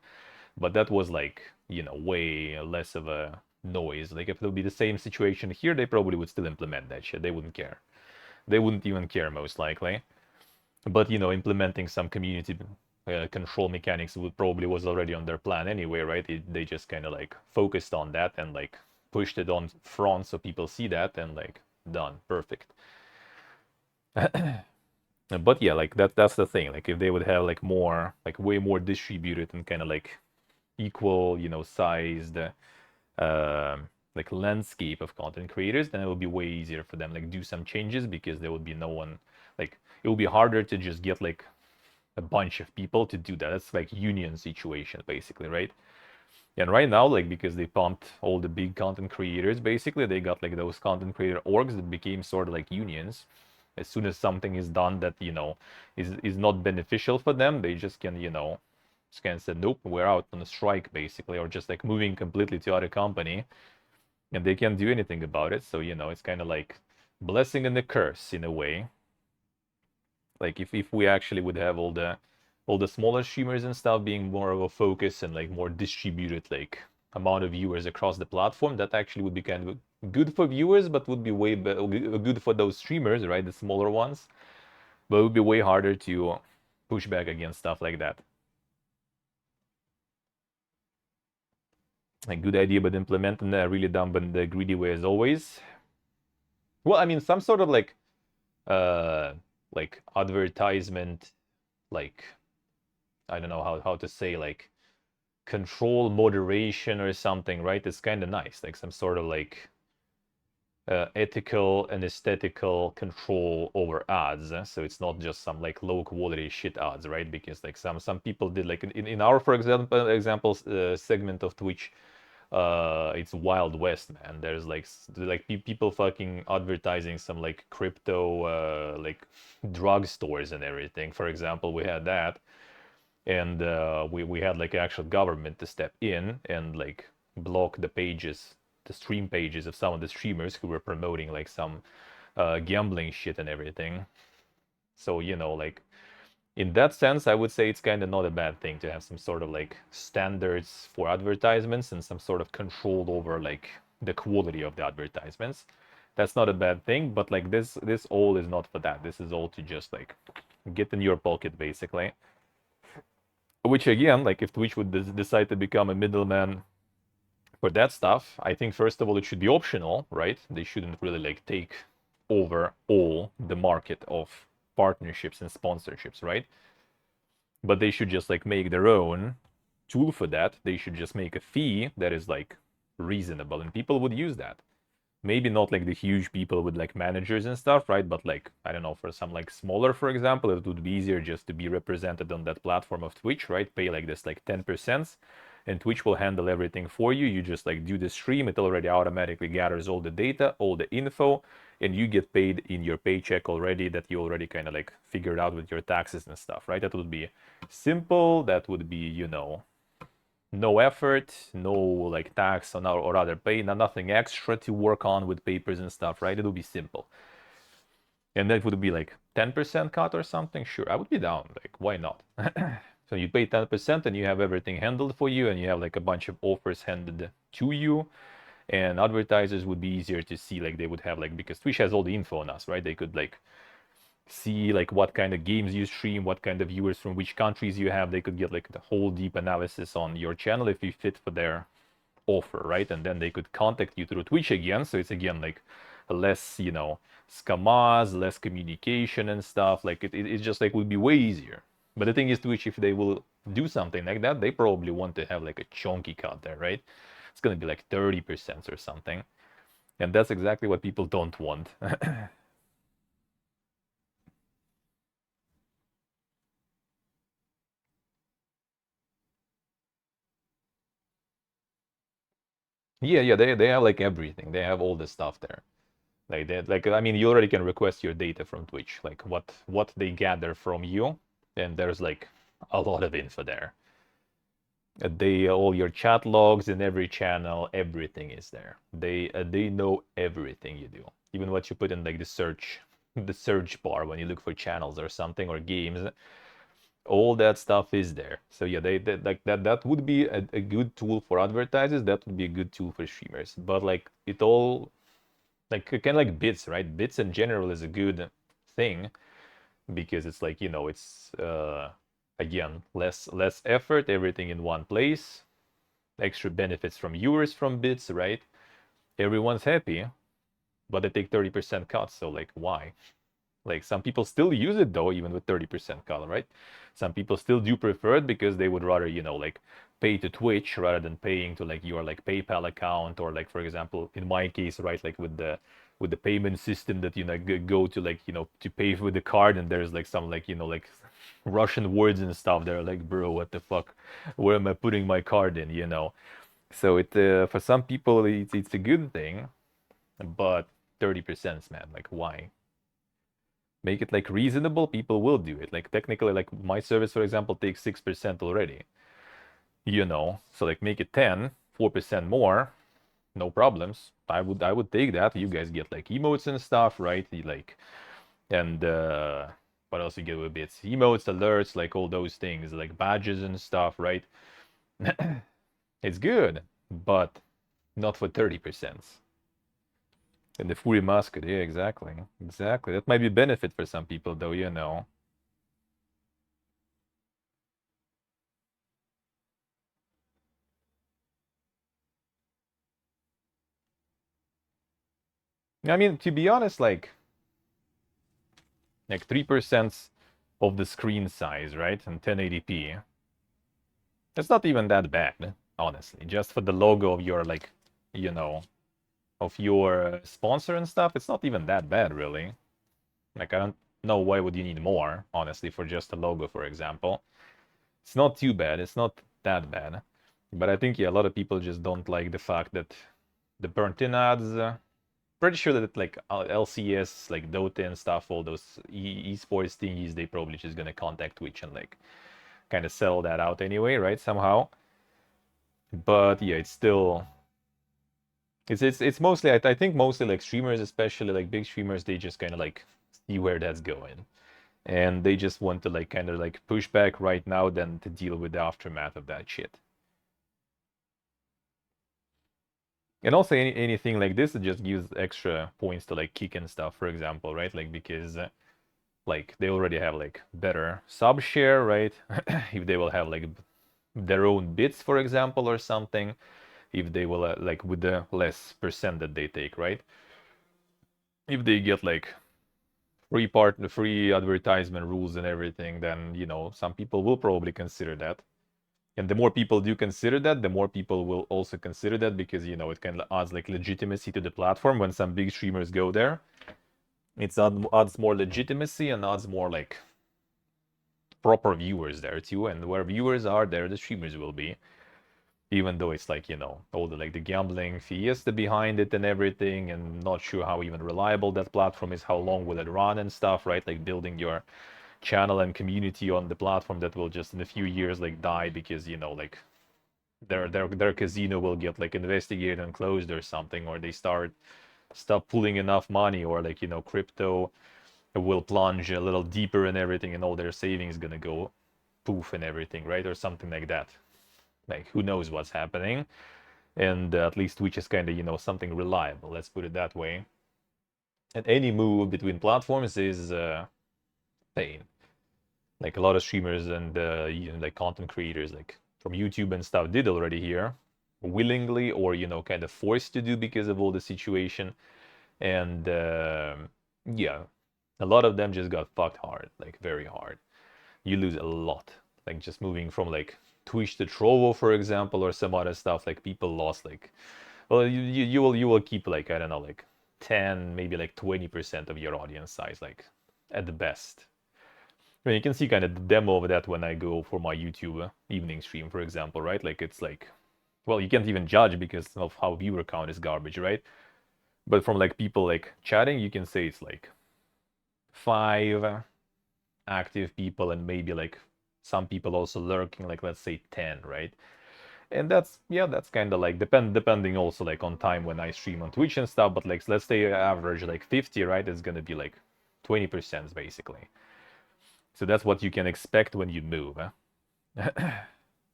But that was like, you know, way less of a noise. Like if it would be the same situation here, they probably would still implement that shit. They wouldn't care. They wouldn't even care most likely. But you know, implementing some community control mechanics would probably was already on their plan anyway, right? They just kind of like focused on that and like pushed it on front so people see that and like done, perfect. But yeah, like that's the thing. Like if they would have like more, like way more distributed and kind of like equal, sized, like landscape of content creators, then it would be way easier for them like do some changes because there would be no one like it would be harder to just get like a bunch of people to do that. It's like union situation basically, right? And right now, like because they pumped all the big content creators, basically they got like those content creator orgs that became sort of like unions. As soon as something is done that is not beneficial for them, they just can just can say nope, we're out on a strike basically, or just like moving completely to other company, and they can't do anything about it. So it's kind of like blessing and a curse in a way. Like if we actually would have all the smaller streamers and stuff being more of a focus and like more distributed like amount of viewers across the platform, that actually would be kind of good for viewers, but would be way good for those streamers, right? The smaller ones, but it would be way harder to push back against stuff like that. A good idea, but implementing that really dumb and the greedy way as always. Well, I mean, some sort of uh like advertisement, like I don't know how to say, like control moderation or something, right? It's kind of nice, like some sort of like ethical and aesthetical control over ads. So it's not just some like low quality shit ads, right? Because like some people did like in our, for example, segment of Twitch, it's Wild West, man. There's like people fucking advertising some like crypto like drugstores and everything. For example, we had that, and we had like actual government to step in and like block the stream pages of some of the streamers who were promoting like some gambling shit and everything. So like in that sense, I would say it's kind of not a bad thing to have some sort of like standards for advertisements and some sort of control over like the quality of the advertisements. That's not a bad thing, but like this all is not for that. This is all to just like get in your pocket basically. Which again, like if Twitch would decide to become a middleman for that stuff, I think first of all it should be optional, right? They shouldn't really like take over all the market of partnerships and sponsorships, right? But they should just like make their own tool for that. They should just make a fee that is like reasonable and people would use that. Maybe not like the huge people with like managers and stuff, right? But like, I don't know, for some like smaller, for example, it would be easier just to be represented on that platform of Twitch, right? Pay like this like 10%, and Twitch will handle everything for you. You just like do the stream, it already automatically gathers all the data, all the info, and you get paid in your paycheck already, that you already kind of like figured out with your taxes and stuff, right? That would be simple. That would be, no effort, no like tax on or other pay, nothing extra to work on with papers and stuff, right? It would be simple. And that would be like 10% cut or something. Sure, I would be down. Like, why not? So you pay 10% and you have everything handled for you, and you have like a bunch of offers handed to you. And advertisers would be easier to see, like they would have like, because Twitch has all the info on us, right? They could like see like what kind of games you stream, what kind of viewers from which countries you have. They could get like the whole deep analysis on your channel if you fit for their offer, right? And then they could contact you through Twitch again. So it's again like less, scammers, less communication and stuff. Like it's just like would be way easier. But the thing is, Twitch, if they will do something like that, they probably want to have like a chunky cut there, right? It's gonna be like 30% or something. And that's exactly what people don't want. Yeah, they have like everything. They have all the stuff there. Like that, like I mean, you already can request your data from Twitch, like what they gather from you, and there's like a lot of info there. They all your chat logs in every channel, everything is there. They know everything you do, even what you put in like the search bar when you look for channels or something or games. All that stuff is there. So yeah, they like that would be a good tool for advertisers. That would be a good tool for streamers. But like it all like kind of like bits, right? Bits in general is a good thing because it's like it's Again, less effort, everything in one place, extra benefits from viewers from bits, right? Everyone's happy, but they take 30% cuts, so like why? Like some people still use it though, even with 30% cut, right? Some people still do prefer it because they would rather, like pay to Twitch rather than paying to like your like PayPal account, or like for example in my case, right, like with the payment system that go to like to pay with the card, and there's like some like like Russian words and stuff. They're like, bro, what the fuck? Where am I putting my card in? So it for some people it's a good thing, but 30%, man, like why? Make it like reasonable, people will do it. Like technically, like my service, for example, takes 6% already. So like make it 10, 4% more, no problems. I would take that. You guys get like emotes and stuff, right? Like and what else you get with bits? Emotes, alerts, like all those things, like badges and stuff, right? It's good, but not for 30%. And the Fury Musket, yeah, exactly. Exactly. That might be a. For some people, though. I mean, to be honest, like 3% of the screen size, right? And 1080p. It's not even that bad, honestly. Just for the logo of your like, you know, of your sponsor and stuff, it's not even that bad, really. Like I don't know why would you need more, honestly, for just a logo, for example. It's not too bad. It's not that bad. But I think yeah, a lot of people just don't like the fact that the burnt-in ads. Pretty sure that like LCS, like Dota and stuff, all those esports thingies, they probably just gonna contact Twitch and like kind of sell that out anyway, right? Somehow. But yeah, it's still it's mostly I think mostly like streamers, especially like big streamers, they just kind of like see where that's going, and they just want to like kind of like push back right now than to deal with the aftermath of that shit. And also anything like this, it just gives extra points to like kick and stuff, for example, right? Like because like they already have like better sub share, right? If they will have like their own bits, for example, or something, if they will like with the less percent that they take, right? If they get like free advertisement rules and everything, then some people will probably consider that. And the more people do consider that, the more people will also consider that because it kind of adds like legitimacy to the platform when some big streamers go there. It adds more legitimacy and adds more like proper viewers there too. And where viewers are, there the streamers will be. Even though it's like all the like the gambling fiesta behind it and everything, and not sure how even reliable that platform is, how long will it run and stuff, right? Like building your channel and community on the platform that will just in a few years like die because like their casino will get like investigated and closed or something, or they stop pulling enough money, or like crypto will plunge a little deeper and everything, and all their savings gonna go poof and everything, right? Or something like that. Like who knows what's happening. And at least Twitch is kind of something reliable, let's put it that way. And any move between platforms is pain. Like a lot of streamers and like content creators like from YouTube and stuff did already here, willingly or kind of forced to do because of all the situation. And yeah, a lot of them just got fucked hard, like very hard. You lose a lot, like just moving from like Twitch to Trovo, for example, or some other stuff. Like people lost like, well, you will keep like I don't know, like 10, maybe like 20% of your audience size, like at the best. I mean, you can see kind of the demo of that when I go for my YouTube evening stream, for example, right? Like it's like, well, you can't even judge because of how viewer count is garbage, right? But from like people like chatting, you can say it's like 5 active people and maybe like some people also lurking, like let's say 10, right? And that's kind of like depending also like on time when I stream on Twitch and stuff. But like let's say average like 50, right? It's gonna be like 20% basically. So that's what you can expect when you move, huh?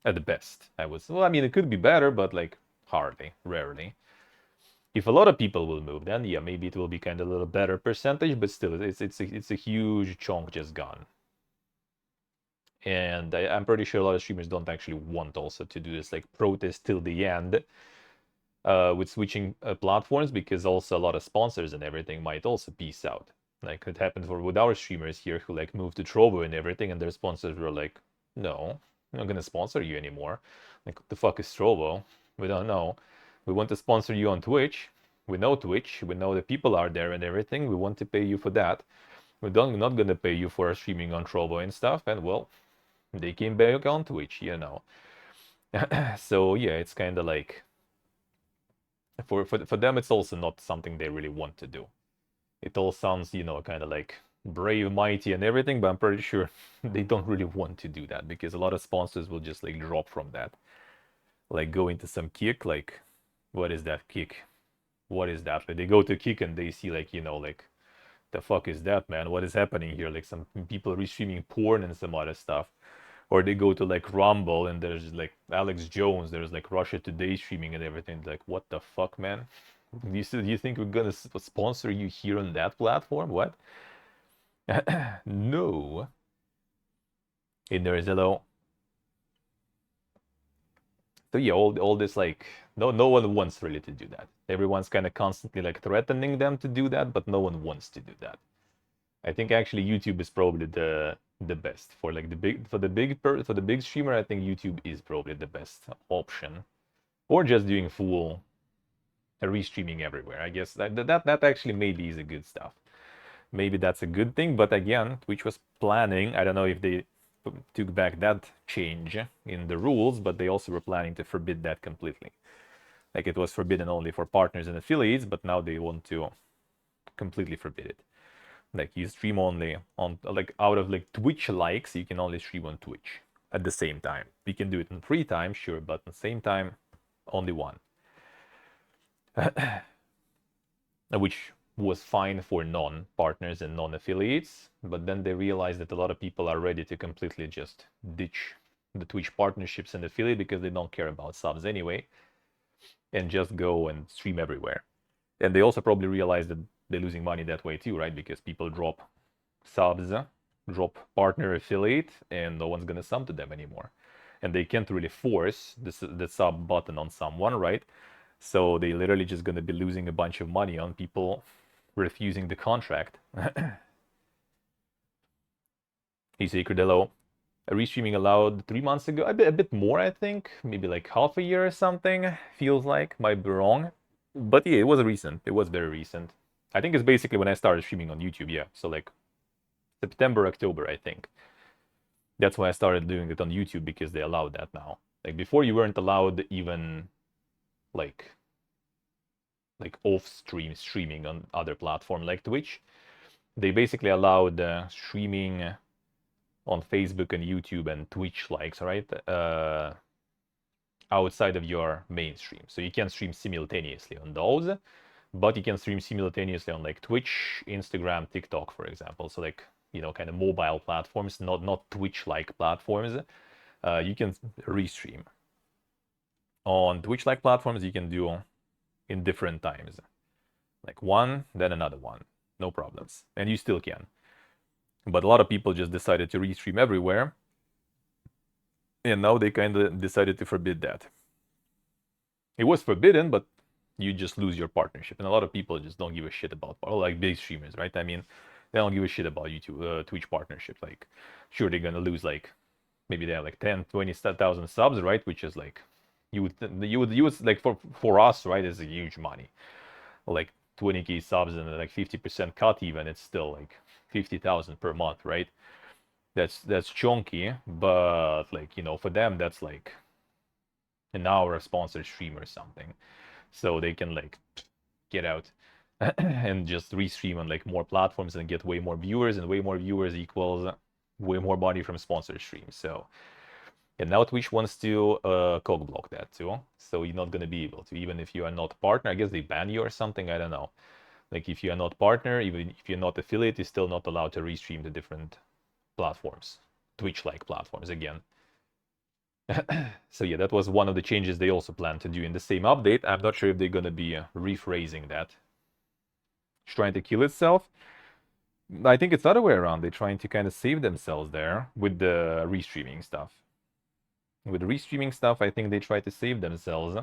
At the best, well, I mean, it could be better, but like hardly, rarely. If a lot of people will move, then yeah, maybe it will be kind of a little better percentage, but still, it's a huge chunk just gone. And I'm pretty sure a lot of streamers don't actually want also to do this like protest till the end with switching platforms, because also a lot of sponsors and everything might also peace out. Like it happened with our streamers here who like moved to Trovo and everything, and their sponsors were like, no, I'm not gonna sponsor you anymore. Like, what the fuck is Trovo? We don't know. We want to sponsor you on Twitch. We know Twitch. We know the people are there and everything. We want to pay you for that. We're not gonna pay you for streaming on Trovo and stuff. And well, they came back on Twitch, you know. So yeah, it's kind of like for them, it's also not something they really want to do. It all sounds, you know, kind of like brave, mighty, and everything, but I'm pretty sure they don't really want to do that, because a lot of sponsors will just like drop from that, like go into some Kick, like what is that Kick? What is that? Like they go to Kick and they see like, you know, like the fuck is that, man? What is happening here? Like some people restreaming porn and some other stuff. Or they go to like Rumble and there's like Alex Jones, there's like Russia Today streaming and everything. Like, what the fuck, man? Do you think we're gonna sponsor you here on that platform? What? No. Hey, there is hello. So yeah, all this like no one wants really to do that. Everyone's kind of constantly like threatening them to do that, but no one wants to do that. I think actually YouTube is probably the best for like the big streamer. I think YouTube is probably the best option, or just doing full restreaming everywhere. I guess that actually maybe is a good stuff. Maybe that's a good thing. But again, Twitch was planning. I don't know if they took back that change in the rules, but they also were planning to forbid that completely. Like it was forbidden only for partners and affiliates, but now they want to completely forbid it. Like you stream only on like out of like Twitch likes, you can only stream on Twitch at the same time. You can do it in 3 times, sure, but at the same time, only one. Which was fine for non-partners and non-affiliates, but then they realized that a lot of people are ready to completely just ditch the Twitch partnerships and affiliate because they don't care about subs anyway, and just go and stream everywhere. And they also probably realized that they're losing money that way too, right? Because people drop subs, drop partner affiliate, and no one's gonna sub to them anymore. And they can't really force the sub button on someone, right? So they literally just gonna be losing a bunch of money on people refusing the contract. Hey, Sacred, hello. Restreaming allowed 3 months ago, a bit more, I think, maybe like half a year or something. Feels like, might be wrong, but yeah, it was recent. It was very recent. I think it's basically when I started streaming on YouTube. Yeah, so like September, October, I think. That's why I started doing it on YouTube, because they allowed that now. Like before, you weren't allowed even like off-stream streaming on other platform like Twitch. They basically allowed streaming on Facebook and YouTube and Twitch likes, right? Outside of your mainstream. So you can stream simultaneously on those, but you can stream simultaneously on like Twitch, Instagram, TikTok, for example. So like, you know, kind of mobile platforms, not Twitch-like platforms. You can restream. On Twitch-like platforms, you can do in different times. Like one, then another one. No problems. And you still can. But a lot of people just decided to restream everywhere. And now they kind of decided to forbid that. It was forbidden, but you just lose your partnership. And a lot of people just don't give a shit about, like big streamers, right? I mean, they don't give a shit about YouTube, Twitch partnership. Like, sure, they're gonna lose like, maybe they have like 10, 20,000 subs, right? Which is like, you would like for us, right? Is a huge money. Like 20k subs and like 50% cut even, it's still like 50,000 per month, right? That's chunky, but like, you know, for them that's like an hour of sponsored stream or something, so they can like get out and just restream on like more platforms and get way more viewers, and way more viewers equals way more money from sponsored streams. So and now Twitch wants to cog block that too, so you're not gonna be able to, even if you are not partner. I guess they ban you or something, I don't know. Like if you are not partner, even if you're not affiliate, you're still not allowed to restream the different platforms, Twitch-like platforms again. So yeah, that was one of the changes they also plan to do in the same update. I'm not sure if they're gonna be rephrasing that. It's trying to kill itself. I think it's the other way around. They're trying to kind of save themselves there with the restreaming stuff. With the restreaming stuff, I think they try to save themselves.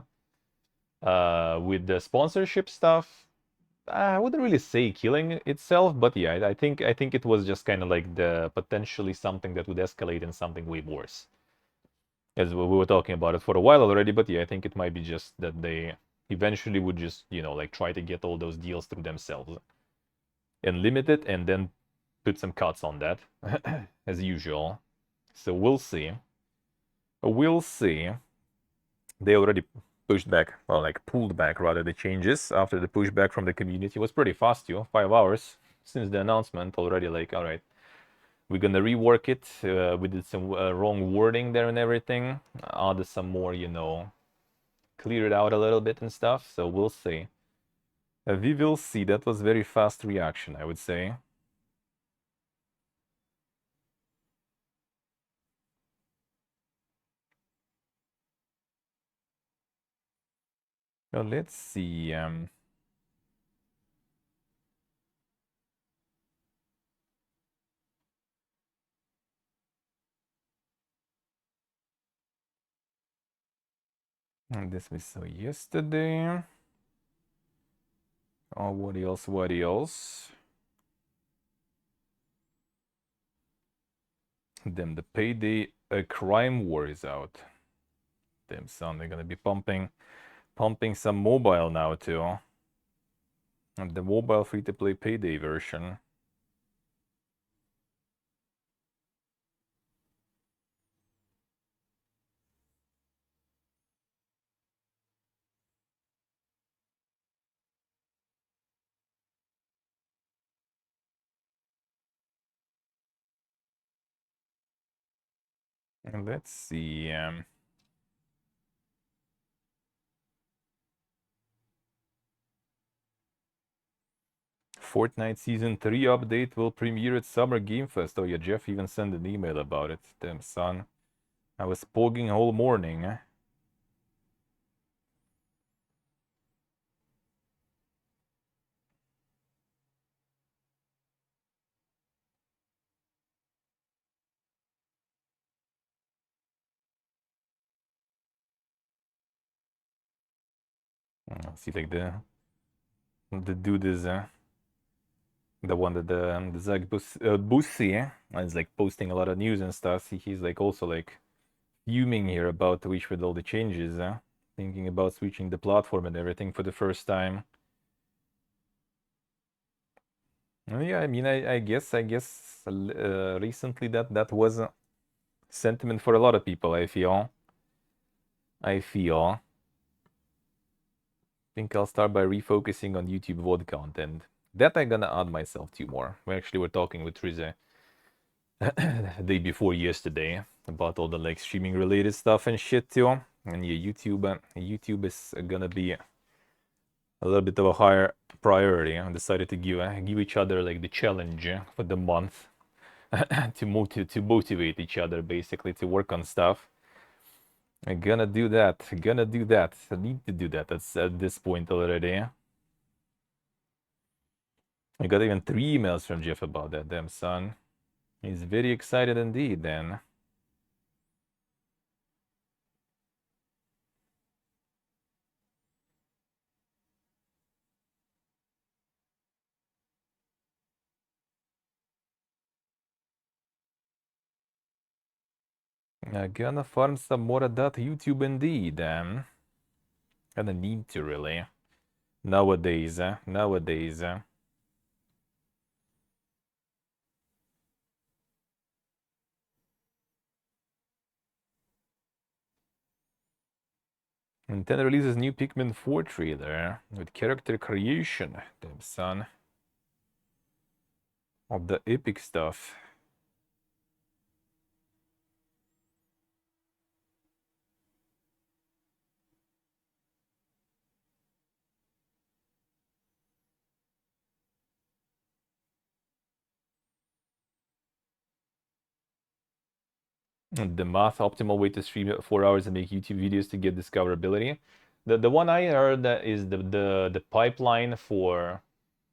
With the sponsorship stuff, I wouldn't really say killing itself, but yeah, I think it was just kind of like the potentially something that would escalate in something way worse. As we were talking about it for a while already, but yeah, I think it might be just that they eventually would just, like try to get all those deals through themselves and limit it and then put some cuts on that as usual. So we'll see. We'll see. They already pushed back, well, like pulled back rather, the changes after the pushback from the community was pretty fast too. 5 hours since the announcement already. Like, all right, we're gonna rework it. We did some wrong wording there and everything. Added some more, clear it out a little bit and stuff. So we'll see. We will see. That was very fast reaction, I would say. Well, let's see. And this we saw yesterday. Oh, what else? What else? Then the Payday Crime War is out. Damn son, they're gonna be pumping some mobile now too. And the mobile free-to-play Payday version. And let's see. Fortnite Season 3 update will premiere at Summer Game Fest. Oh yeah, Jeff even sent an email about it. Damn son. I was pogging all morning. See, like the dude is the one that the Zach Bussi is like posting a lot of news and stuff. He's like also like fuming here about Twitch with all the changes, thinking about switching the platform and everything for the first time. Yeah, I mean, I guess recently that was a sentiment for a lot of people. I think I'll start by refocusing on YouTube VOD content. That I'm gonna add myself to more. We actually were talking with Trize the day before yesterday about all the like streaming related stuff and shit too. And yeah, YouTube is gonna be a little bit of a higher priority. I decided to give each other like the challenge for the month to motivate each other basically to work on stuff. I'm gonna do that. Gonna do that. I need to do that at this point already. I got even 3 emails from Jeff about that, damn son. He's very excited indeed then. Gonna farm some more of that YouTube indeed. Gonna need to really. Nowadays. Nintendo releases new Pikmin 4 trailer with character creation. Damn son. Of the epic stuff. The math optimal way to stream at 4 hours and make YouTube videos to get discoverability. The one I heard that is the pipeline for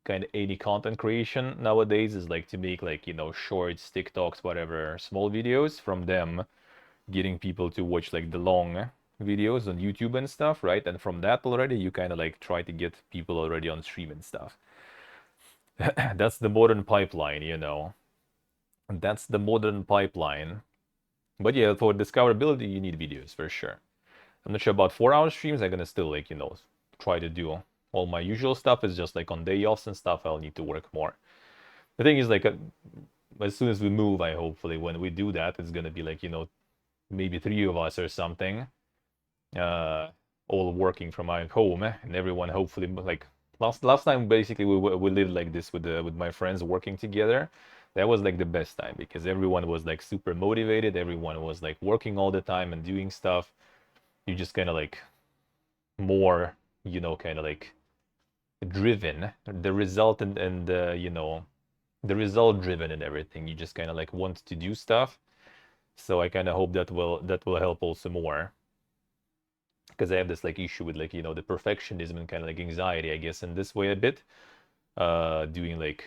kind of any content creation nowadays is like to make like, you know, shorts, TikToks, whatever, small videos from them, getting people to watch like the long videos on YouTube and stuff, right? And from that already, you kind of like try to get people already on stream and stuff. That's the modern pipeline, you know. That's the modern pipeline. But yeah, for discoverability, you need videos for sure. I'm not sure about 4-hour streams. I'm gonna still like, you know, try to do all my usual stuff. Is just like on day offs and stuff, I'll need to work more. The thing is like, as soon as we move, I hopefully when we do that, it's gonna be like, you know, maybe 3 of us or something, all working from my home, and everyone hopefully like last time basically we lived like this with my friends working together. That was like the best time because everyone was like super motivated. Everyone was like working all the time and doing stuff. You just kind of like more, you know, kind of like driven. The result and you know, the result driven and everything. You just kind of like want to do stuff. So I kind of hope that will help also more. Because I have this like issue with like, you know, the perfectionism and kind of like anxiety, I guess, in this way a bit. Doing like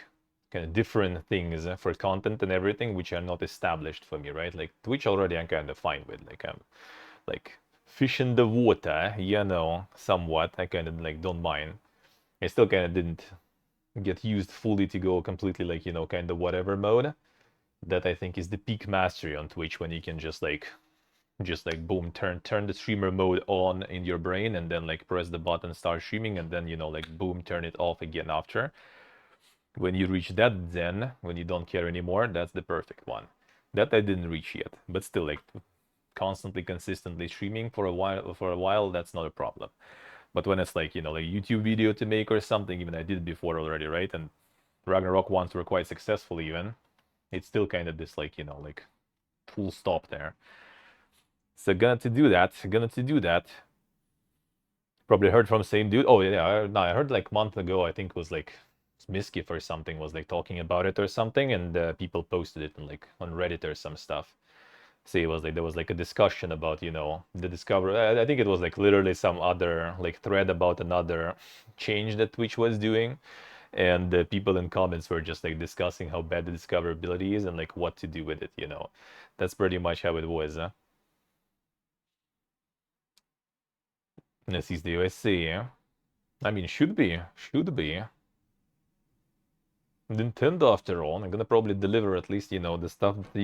kind of different things for content and everything, which are not established for me, right? Like Twitch already I'm kind of fine with. Like I'm like fish in the water, you know, somewhat. I kind of like don't mind. I still kind of didn't get used fully to go completely like, you know, kind of whatever mode. That I think is the peak mastery on Twitch when you can just like boom, turn the streamer mode on in your brain and then like press the button, start streaming, and then, you know, like boom, turn it off again after. When you reach that zen, when you don't care anymore, that's the perfect one. That I didn't reach yet, but still like constantly, consistently streaming for a while, that's not a problem. But when it's like, you know, like YouTube video to make or something, even I did before already, right? And Ragnarok ones were quite successful even. It's still kind of this like, you know, like full stop there. So gonna to do that. Probably heard from same dude. Oh yeah, no, I heard like a month ago. I think it was like Miskif or something was like talking about it or something, and people posted it on like on Reddit or some stuff. See, it was like there was like a discussion about, you know, the discovery. I think it was like literally some other like thread about another change that Twitch was doing, and the people in comments were just like discussing how bad the discoverability is and like what to do with it. You know, that's pretty much how it was. This is the USC. I mean, should be. Nintendo, after all, I'm gonna probably deliver at least, you know, the stuff that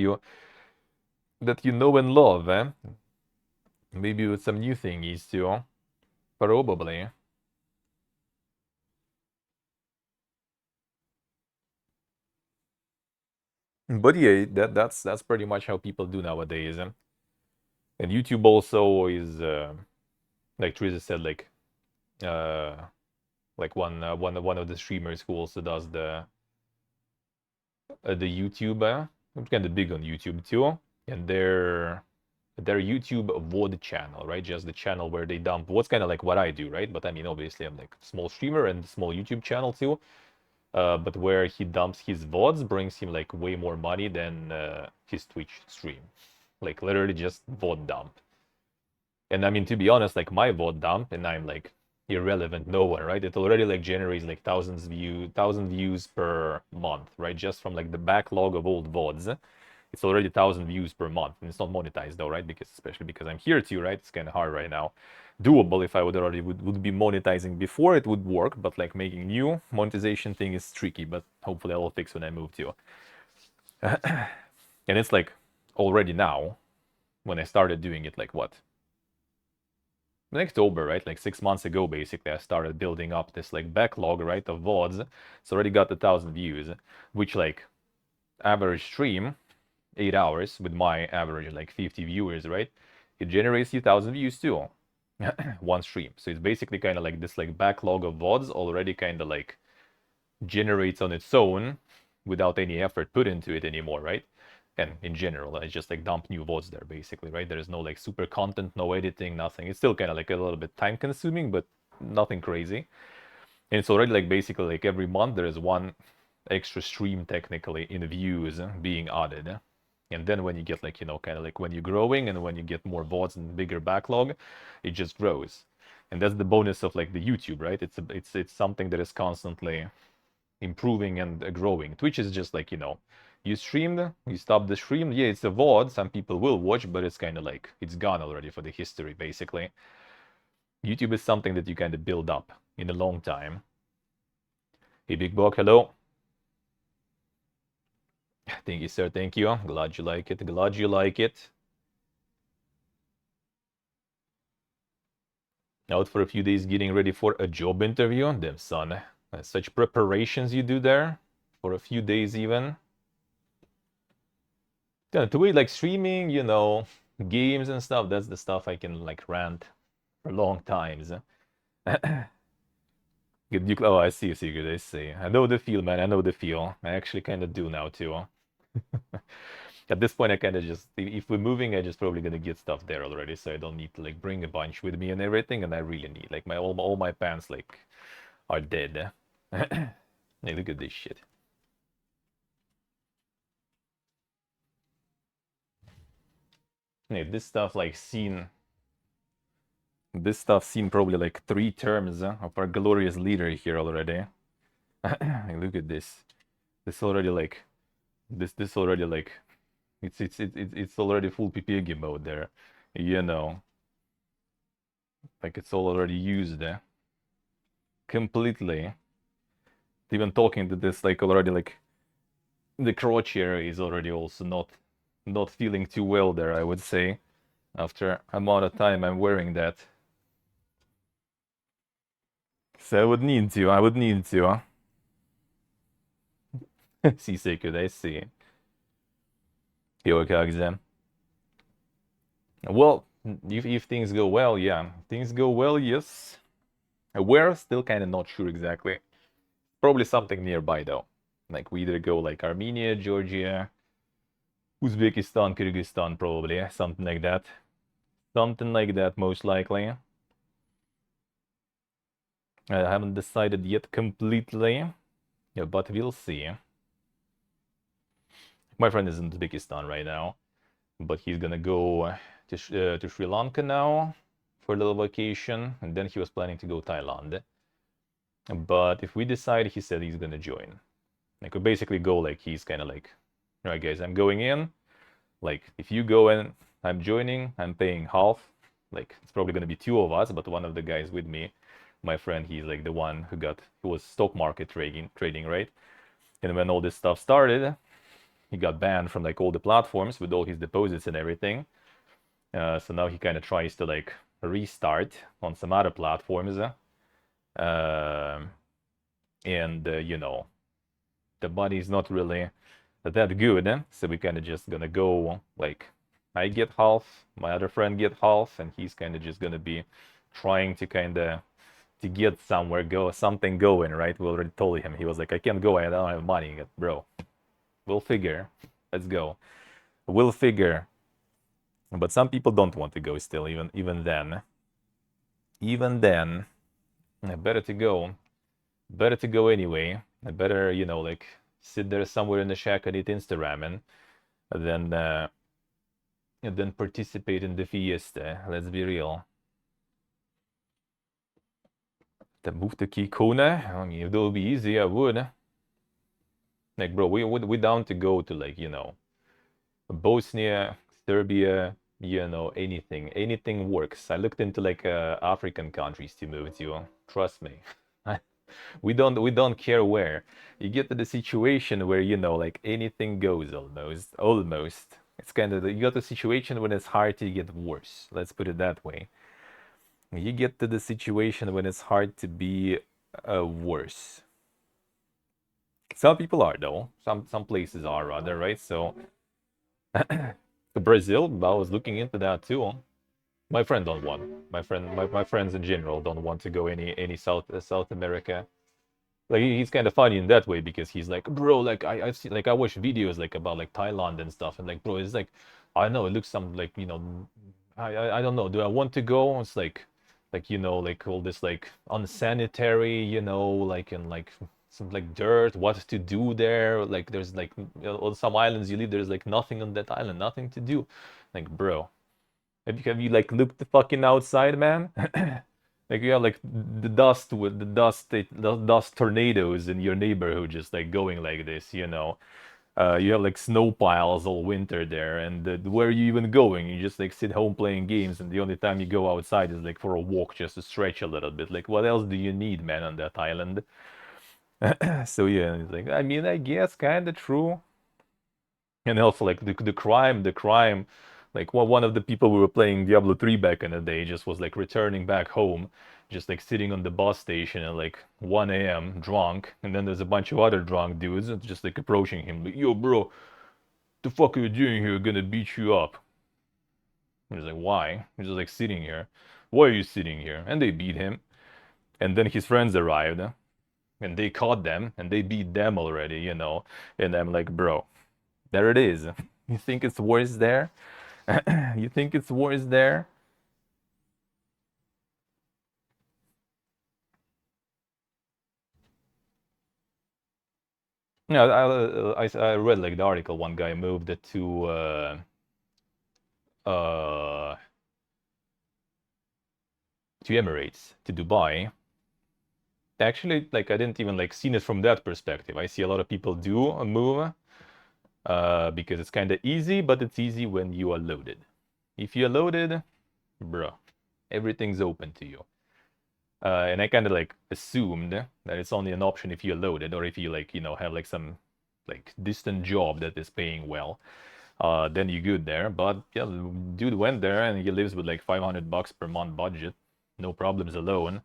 you know and love, eh? Maybe with some new thingies too. Probably. But yeah, that's pretty much how people do nowadays. And YouTube also is like Teresa said, uh one of the streamers who also does the YouTube. I'm kind of big on YouTube too, and their YouTube VOD channel, right? Just the channel where they dump what's kind of like what I do, right? But I mean, obviously, I'm like small streamer and small YouTube channel too. But where he dumps his VODs brings him like way more money than his Twitch stream. Like literally just VOD dump. And I mean, to be honest, like my VOD dump, and I'm like irrelevant, no one, right? It already like generates like thousand views per month, right? Just from like the backlog of old VODs. It's already 1,000 views per month, and it's not monetized though, right? Because especially because I'm here too, right? It's kind of hard right now. Doable if I would be monetizing before, it would work, but like making new monetization thing is tricky. But hopefully I'll fix when I move to. And it's like already now, when I started doing it, like what? In October, right? Like 6 months ago, basically, I started building up this like backlog, right, of VODs. It's already got 1,000 views, which like average stream 8 hours with my average like 50 viewers, right? It generates you 1,000 views too. One stream. So it's basically kind of like this like backlog of VODs already kind of like generates on its own without any effort put into it anymore, right? And in general, I just like dump new VODs there basically, right? There is no like super content, no editing, nothing. It's still kind of like a little bit time consuming, but nothing crazy. And it's already like basically like every month there is one extra stream technically in views being added. And then when you get like, you know, kind of like when you're growing and when you get more VODs and bigger backlog, it just grows. And that's the bonus of like the YouTube, right? It's something that is constantly improving and growing. Twitch is just like, you streamed, you stop the stream. Yeah, it's a VOD. Some people will watch, but it's kind of like, it's gone already for the history, basically. YouTube is something that you kind of build up in a long time. Hey, Big Bog, hello. Thank you, sir. Thank you. Glad you like it. Glad you like it. Out for a few days getting ready for a job interview. Damn, son. Such preparations you do there. For a few days even. Yeah, the way like streaming, games and stuff, that's the stuff I can like rant for long times. Oh, I see, Sigurd, I see. I know the feel, man. I know the feel. I actually kind of do now too. At this point, I kind of just, if we're moving, I just probably gonna get stuff there already, so I don't need to like bring a bunch with me and everything. And I really need like all my pants like are dead. Hey, look at this shit. Hey, this stuff like seen probably like 3 terms of our glorious leader here already. Look at this. This already like this already like it's already full PPG mode there. Like it's all already used completely. Even talking to this like already like the crotch area is already also not feeling too well there, I would say, after amount of time I'm wearing that. So I would need to. See, Sacred, I see. Yokags. Well, if things go well, yeah. Things go well, yes. Where? Still kind of not sure exactly. Probably something nearby, though. Like, we either go like Armenia, Georgia, Uzbekistan, Kyrgyzstan, probably. Something like that. Something like that, most likely. I haven't decided yet completely. Yeah, but we'll see. My friend is in Uzbekistan right now, but he's gonna go to Sri Lanka now for a little vacation, and then he was planning to go Thailand. But if we decide, he said he's gonna join. Like we basically go like he's kind of like, all right, guys, I'm going in. Like if you go in, I'm joining. I'm paying half. Like it's probably gonna be 2 of us, but one of the guys with me, my friend, he's like the one who was stock market trading, right? And when all this stuff started, he got banned from like all the platforms with all his deposits and everything. So now he kind of tries to like restart on some other platforms. And the money's not really that good. So we kind of just gonna go like I get half, my other friend get half, and he's kind of just gonna be trying to kind of to get something going, right? We already told him. He was like, I can't go, I don't have money. Bro, we'll figure. Let's go. We'll figure. But some people don't want to go still, even then. Even then, better to go. Better to go anyway. I better, like sit there somewhere in the shack and eat Insta ramen than participate in the fiesta. Let's be real. To move to Kikona? I mean, if it would be easy, I would. Like, bro, we down to go to like, Bosnia, Serbia, anything works. I looked into like African countries to move to. Trust me. We don't care where. You get to the situation where like anything goes almost. It's kind of you got the situation when it's hard to get worse. Let's put it that way. You get to the situation when it's hard to be worse. Some people are though. Some places are rather, right? So Brazil, I was looking into that too. My friend don't want. My friends in general don't want to go any South America. Like he's kind of funny in that way because he's like, bro, like I've seen like I watch videos like about like Thailand and stuff, and like, bro, it's like I know it looks some like I don't know. Do I want to go? It's like like all this like unsanitary, like and like some like dirt, what to do there? Like there's like on some islands you live, there's like nothing on that island, nothing to do. Like, bro, have you like looked the fucking outside, man? Like you have like the dust with the dust tornadoes in your neighborhood just like going like this, you know. You have like snow piles all winter there, and where are you even going? You just like sit home playing games, and the only time you go outside is like for a walk just to stretch a little bit. Like what else do you need, man, on that island? So yeah, it's like I mean, I guess kind of true. And also like the crime, like one of the people we were playing Diablo 3 back in the day just was like returning back home, just like sitting on the bus station at like 1 a.m. drunk, and then there's a bunch of other drunk dudes just like approaching him, like, yo, bro, the fuck are you doing here? We're gonna beat you up. And he's like, why? He's just like sitting here. Why are you sitting here? And they beat him. And then his friends arrived, and they caught them, and they beat them already, you know. And I'm like, bro, there it is. You think it's worse there? You think it's worse there? Yeah, I read like the article. One guy moved it uh to Emirates, to Dubai. Actually, like I didn't even like seen it from that perspective. I see a lot of people do a move because it's kind of easy, but it's easy when you are loaded. If you're loaded, bro, everything's open to you. And I kind of like assumed that it's only an option if you're loaded or if you like, you know, have like some like distant job that is paying well. Then you're good there. But yeah, dude went there and he lives with like $500 per month budget, no problems alone.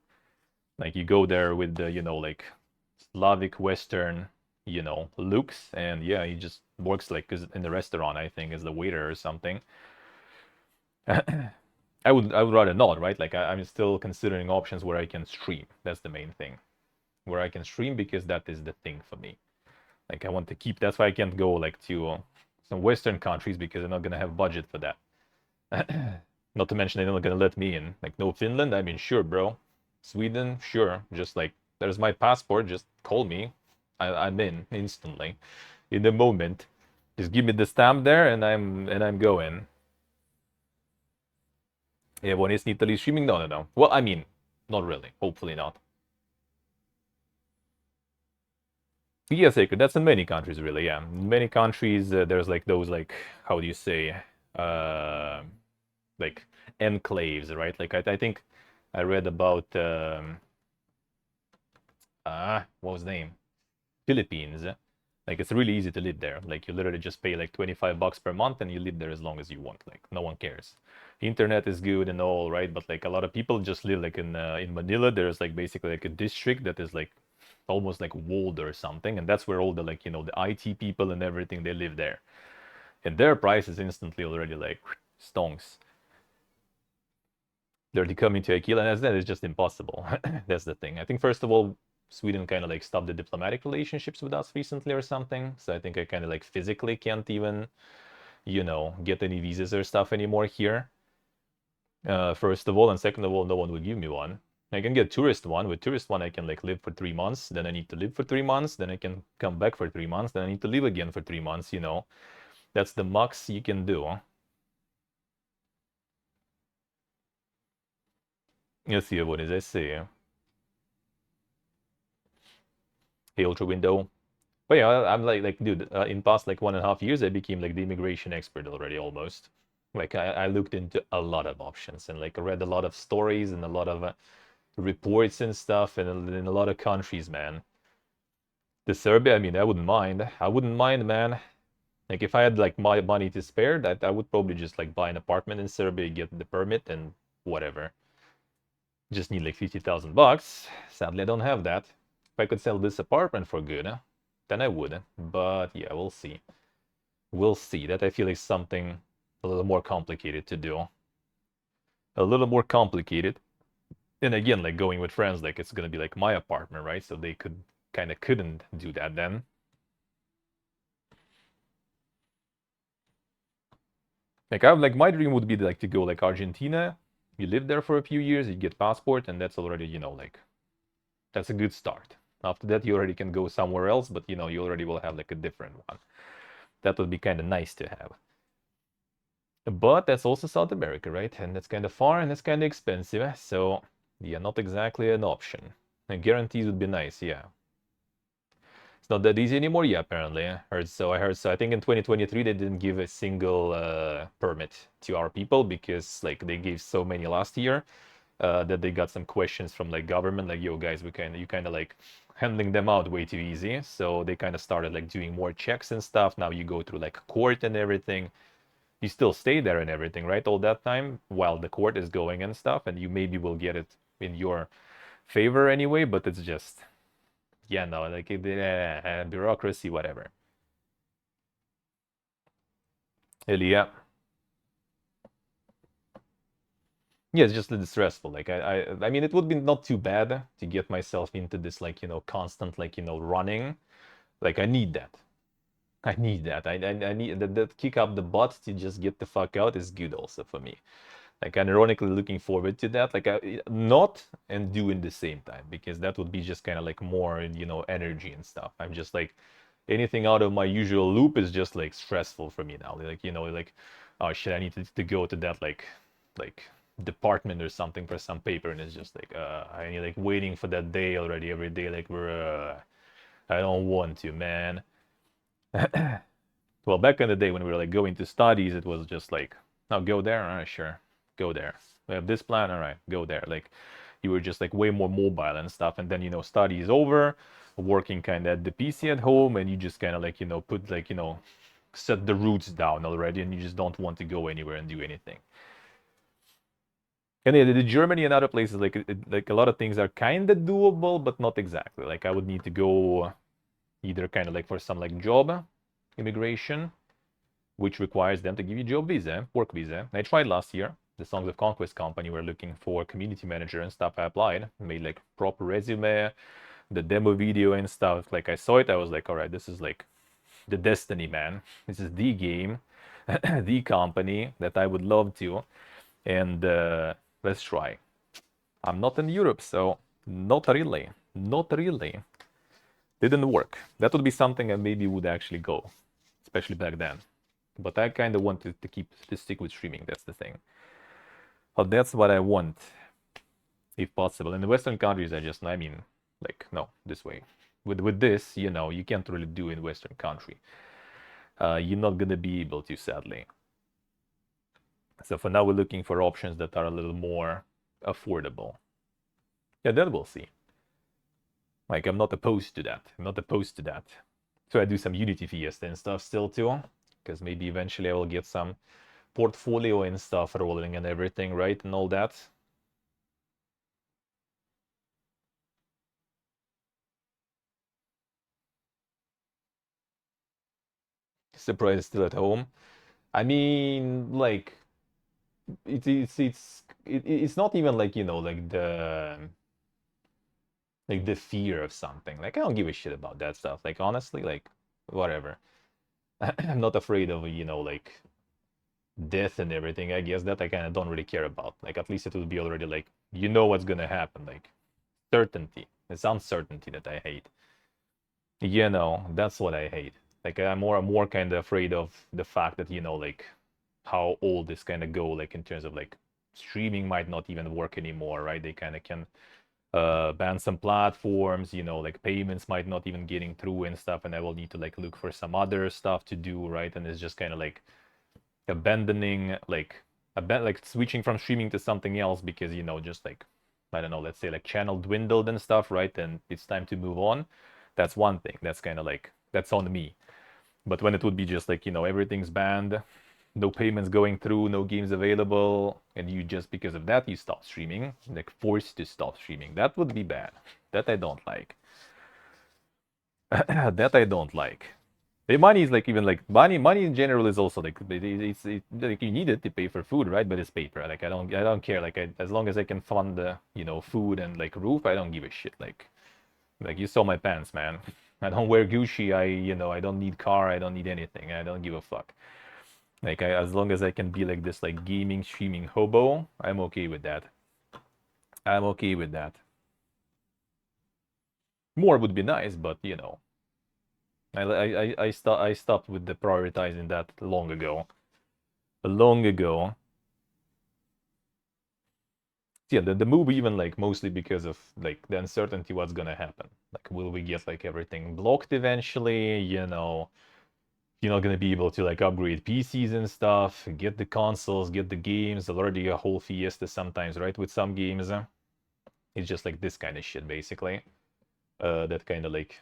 Like you go there with the, you know, like Slavic Western, you know, looks, and yeah, he just works like in the restaurant, I think, as the waiter or something. I would rather not, right? Like I'm still considering options where I can stream. That's the main thing. Where I can stream because that is the thing for me. Like I want to keep. That's why I can't go like to some Western countries because I'm not gonna have budget for that. Not to mention they're not gonna let me in. Like no Finland. I mean, sure, bro. Sweden, sure. Just like there's my passport. Just call me. I'm in instantly, in the moment. Just give me the stamp there, and I'm going. Yeah, when is Italy streaming? No, no, no. Well, I mean, not really. Hopefully not. Yeah, sacred. That's in many countries, really. Yeah, in many countries, there's like those like how do you say, uh, like enclaves, right? Like I think I read about what was the name? Philippines. Like it's really easy to live there. Like you literally just pay like $25 per month and you live there as long as you want. Like no one cares. Internet is good and all, right? But like a lot of people just live like in Manila. There's like basically like a district that is like almost like walled or something, and that's where all the like you know the IT people and everything they live there. And their price is instantly already like stonks. They're coming to Aquila, and that is just impossible. That's the thing. I think first of all, Sweden kind of like stopped the diplomatic relationships with us recently or something. So I think I kind of like physically can't even, you know, get any visas or stuff anymore here. First of all, and second of all, no one will give me one. I can get tourist one. With tourist one, I can like live for 3 months. Then I need to live for 3 months. Then I can come back for 3 months. Then I need to live again for 3 months. You know, that's the max you can do. Let's see what is I say. Hey, Ultra Window. But yeah, I'm like, dude, in past like 1.5 years, I became like the immigration expert already almost. Like I looked into a lot of options and like I read a lot of stories and a lot of reports and stuff and in a lot of countries, man. The Serbia, I mean, I wouldn't mind. I wouldn't mind, man. Like if I had like my money to spare, that I would probably just like buy an apartment in Serbia, get the permit and whatever. Just need like 50,000 bucks. Sadly, I don't have that. If I could sell this apartment for good, then I would. But yeah, we'll see. We'll see. That I feel is something a little more complicated to do. A little more complicated. And again, like going with friends, like it's gonna be like my apartment, right? So they could kind of couldn't do that then. Like I like my dream would be like to go like Argentina. You live there for a few years, you get passport, and that's already, you know, like that's a good start. After that, you already can go somewhere else, but you know, you already will have like a different one. That would be kind of nice to have. But that's also South America, right? And that's kind of far and that's kind of expensive. So Yeah, not exactly an option. And guarantees would be nice, yeah. It's not that easy anymore, yeah, apparently. I heard so. I think in 2023 they didn't give a single permit to our people because like they gave so many last year that they got some questions from like government, like, yo guys, you kind of like handling them out way too easy. So they kind of started like doing more checks and stuff. Now you go through like court and everything. You still stay there and everything, right? All that time while the court is going and stuff, and you maybe will get it in your favor anyway, but it's just, yeah, no, like bureaucracy, whatever. Yeah. Yeah, it's just a little stressful. Like I mean, it would be not too bad to get myself into this, like, constant, like, running. Like I need that. I need that. I need that kick up the butt to just get the fuck out is good also for me. Like I'm ironically looking forward to that. Like not and do in the same time because that would be just kind of like more, energy and stuff. I'm just like anything out of my usual loop is just like stressful for me now. Like like oh shit, I need to go to that like department or something for some paper, and it's just like I need like waiting for that day already every day. Like I don't want to, man. Well, back in the day when we were like going to studies, it was just like, oh, go there, all right, sure, go there. We have this plan, all right, go there. Like you were just like way more mobile and stuff. And then study is over, working kind of at the PC at home, and you just kind of like put like set the roots down already, and you just don't want to go anywhere and do anything. And yeah, the Germany and other places, like a lot of things are kind of doable, but not exactly. Like I would need to go either kind of like for some like job immigration, which requires them to give you job visa, work visa. I tried last year. The Songs of Conquest company were looking for community manager and stuff. I applied, made like proper resume, the demo video and stuff. Like I saw it, I was like, all right, this is like the destiny, man. This is the game, the company that I would love to. And let's try. I'm not in Europe, so not really. Not really. Didn't work. That would be something I maybe would actually go, especially back then. But I kind of wanted to stick with streaming. That's the thing. But that's what I want, if possible. In the Western countries, I mean, like, no, this way. With this, you can't really do in Western country. You're not gonna be able to, sadly. So for now, we're looking for options that are a little more affordable. Yeah, then we'll see. Like, I'm not opposed to that. I'm not opposed to that. So I do some Unity Fiesta and stuff still too, because maybe eventually I will get some portfolio and stuff rolling and everything, right? And all that. Surprise still at home. I mean, like it's not even like like the fear of something. Like I don't give a shit about that stuff. Like honestly, like whatever. I'm not afraid of like death and everything. I guess that I kind of don't really care about. Like at least it will be already like what's gonna happen. Like certainty. It's uncertainty that I hate. That's what I hate. Like I'm more kind of afraid of the fact that like how old this kind of go, like in terms of like streaming might not even work anymore, right? They kind of can ban some platforms, like payments might not even getting through and stuff, and I will need to like look for some other stuff to do, right? And it's just kind of like abandoning like switching from streaming to something else because just like I don't know, let's say like channel dwindled and stuff, right? And it's time to move on. That's one thing. That's kind of like that's on me. But when it would be just like everything's banned, no payments going through, no games available, and you just because of that you stop streaming, like forced to stop streaming, that would be bad. That I don't like. That I don't like. The money is like even like money in general is also like it's like you need it to pay for food, right? But it's paper. Like I don't care. Like as long as I can fund the food and like roof, I don't give a shit. Like you saw my pants, man. I don't wear Gucci. I don't need car. I don't need anything. I don't give a fuck. Like as long as I can be like this like gaming streaming hobo, I'm okay with that. I'm okay with that. More would be nice, but I stopped with the prioritizing that long ago. Long ago. Yeah, the move even like mostly because of like the uncertainty what's gonna happen. Like, will we get like everything blocked eventually? You're not gonna be able to like upgrade PCs and stuff, get the consoles, get the games. Already a whole fiesta sometimes, right? With some games, it's just like this kind of shit basically. That kind of like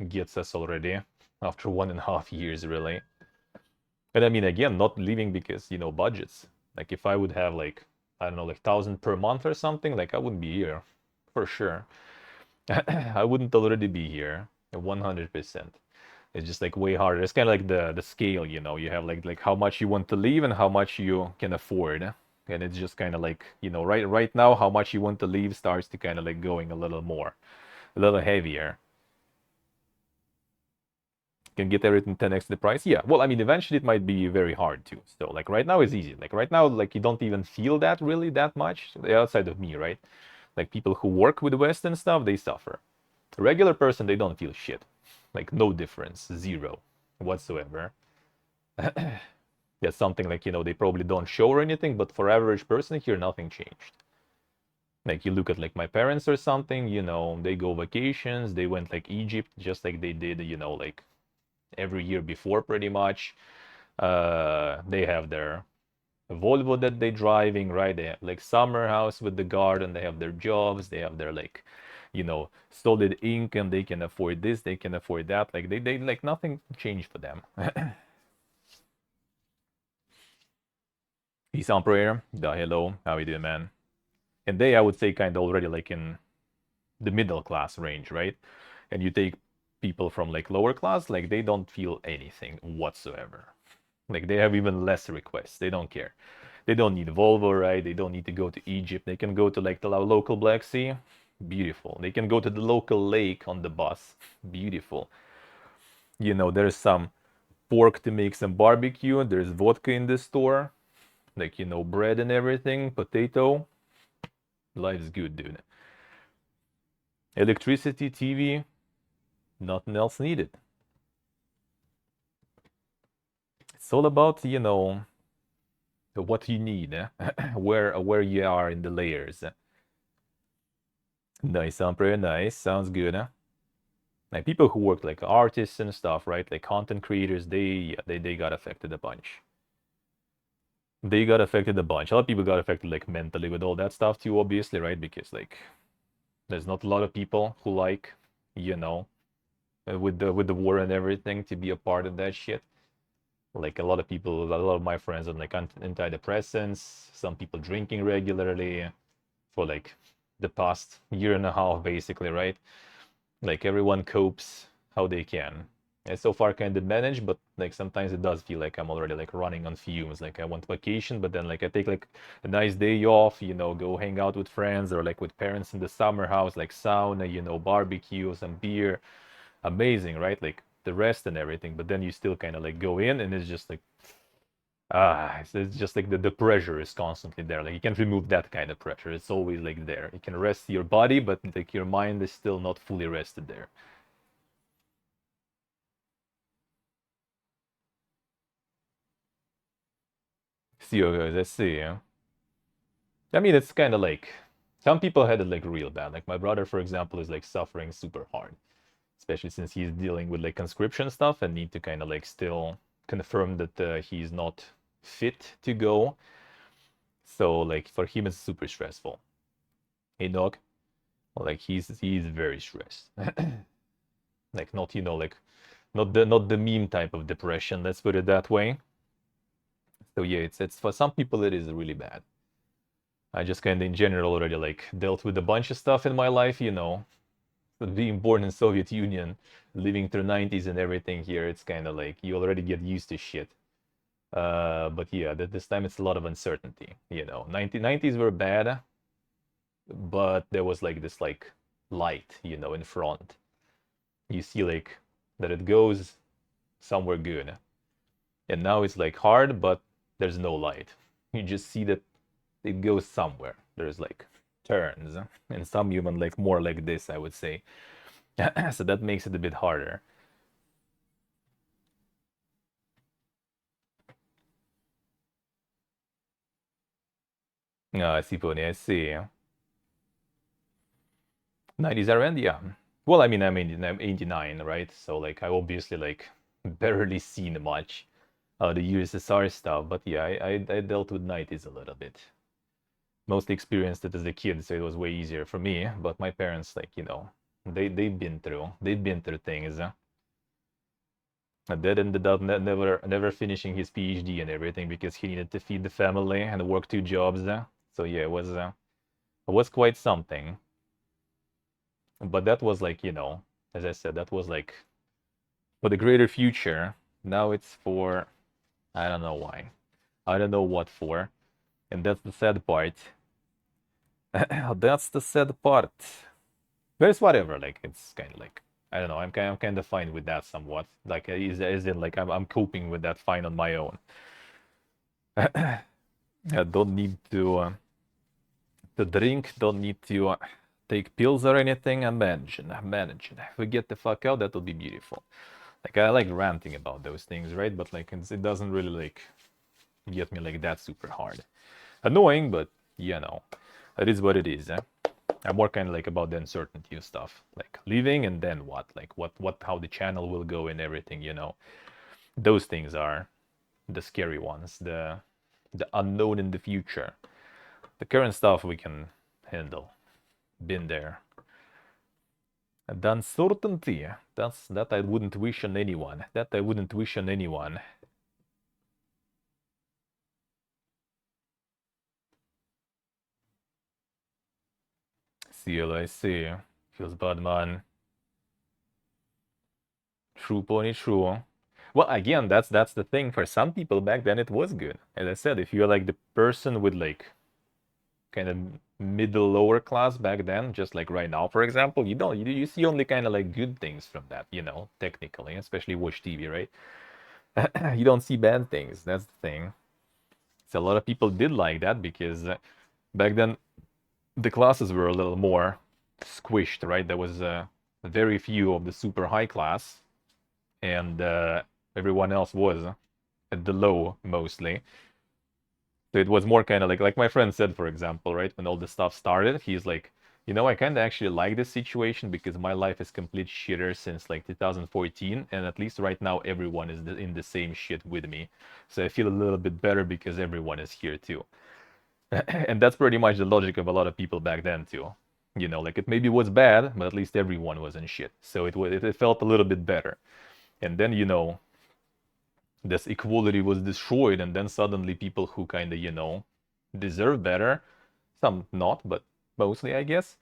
gets us already after 1.5 years, really. And I mean, again, not leaving because budgets. Like, if I would have like I don't know, like 1,000 per month or something, like I wouldn't be here for sure. I wouldn't already be here 100%. It's just like way harder. It's kind of like the scale, you have like how much you want to leave and how much you can afford. And it's just kind of like, right now, how much you want to leave starts to kind of like going a little more, a little heavier. Can get everything 10x the price. Yeah, well, I mean, eventually it might be very hard too. So like right now it's easy. Like right now, like you don't even feel that really that much outside of me, right? Like people who work with Western stuff, they suffer. A regular person, they don't feel shit. Like no difference, zero whatsoever. That's something like, they probably don't show or anything, but for average person here, nothing changed. Like you look at like my parents or something, they go vacations, they went like Egypt, just like they did, like every year before pretty much. They have their Volvo that they driving, right? They have like summer house with the garden, they have their jobs, they have their like, solid income, they can afford this, they can afford that. Like they like nothing changed for them. Peace on prayer. Hello, how you doing, man? And they, I would say, kind of already like in the middle class range, right? And you take people from like lower class, like they don't feel anything whatsoever. Like they have even less requests. They don't care. They don't need Volvo, right? They don't need to go to Egypt. They can go to like the local Black Sea. Beautiful. They can go to the local lake on the bus. Beautiful. There's some pork to make some barbecue. There's vodka in the store. Like, bread and everything, potato. Life's good, dude. Electricity, TV, nothing else needed. It's all about, what you need, where you are in the layers. Nice, Umpire, nice. Sounds good, huh? Like people who work like artists and stuff, right? Like content creators, they got affected a bunch. They got affected a bunch. A lot of people got affected like mentally with all that stuff too, obviously, right? Because like there's not a lot of people who like, you know, with the war and everything to be a part of that shit. Like a lot of people, a lot of my friends on like antidepressants, some people drinking regularly for like the past year and a half, basically, right? Like everyone copes how they can. And so far kind of managed, but like sometimes it does feel like I'm already like running on fumes. Like I want vacation, but then like I take like a nice day off, go hang out with friends or like with parents in the summer house, like sauna, barbecue, some beer. Amazing, right? Like the rest and everything. But then you still kind of like go in and it's just like it's just like the pressure is constantly there. Like you can't remove that kind of pressure. It's always like there. You can rest your body, but like your mind is still not fully rested there. See, okay, let's see. I mean, it's kind of like some people had it like real bad. Like my brother, for example, is like suffering super hard, especially since he's dealing with like conscription stuff and need to kind of like still confirm that he's not fit to go. So like for him, it's super stressful. Hey, dog. Like he's very stressed. Like not like not the meme type of depression. Let's put it that way. So yeah, it's for some people it is really bad. I just kind of in general already like dealt with a bunch of stuff in my life, being born in Soviet Union, living through 90s and everything here, it's kind of like you already get used to shit. But yeah, this time it's a lot of uncertainty, 90s were bad, but there was like this like light, in front. You see like that it goes somewhere good. And now it's like hard, but there's no light. You just see that it goes somewhere. There's like turns, and some even like more like this, I would say. So that makes it a bit harder. I see, Pony. I see. 90s are end, yeah. Well, I mean, I'm 89, right? So like I obviously like barely seen much the USSR stuff, but yeah, I dealt with 90s a little bit. Mostly experienced it as a kid, so it was way easier for me. But my parents, like, they've been through things. My dad ended up never finishing his PhD and everything because he needed to feed the family and work 2 jobs. So yeah, it was quite something. But that was like, as I said, that was like for the greater future. Now it's for I don't know why. I don't know what for. And that's the sad part. That's the sad part. But it's whatever. Like it's kind of like I don't know. I'm kind of fine with that somewhat. Like is in like I'm coping with that fine on my own. I don't need to drink. Don't need to take pills or anything. I'm managing. I'm managing. If we get the fuck out, that'll be beautiful. Like I like ranting about those things, right? But like it doesn't really like get me like that super hard. Annoying, but it is what it is. I'm more kind of like about the uncertainty of stuff, like leaving and then what, like how the channel will go and everything. Those things are the scary ones, the unknown in the future. The current stuff we can handle. Been there. The uncertainty. That I wouldn't wish on anyone. That I wouldn't wish on anyone. CLIC. Feels bad, man. True pony, true. Well, again, that's the thing. For some people back then, it was good. As I said, if you're like the person with like kind of middle lower class back then, just like right now, for example, you see only kind of like good things from that, technically, especially watch TV, right? You don't see bad things. That's the thing. So a lot of people did like that because back then the classes were a little more squished, right? There was very few of the super high class, and everyone else was at the low mostly. So it was more kind of like my friend said, for example, right? When all this stuff started, he's like, I kind of actually like this situation because my life is complete shitter since like 2014, and at least right now everyone is in the same shit with me. So I feel a little bit better because everyone is here too. And that's pretty much the logic of a lot of people back then too. Like it maybe was bad, but at least everyone was in shit. So it felt a little bit better. And then this equality was destroyed, and then suddenly people who kind of deserve better, some not, but mostly I guess,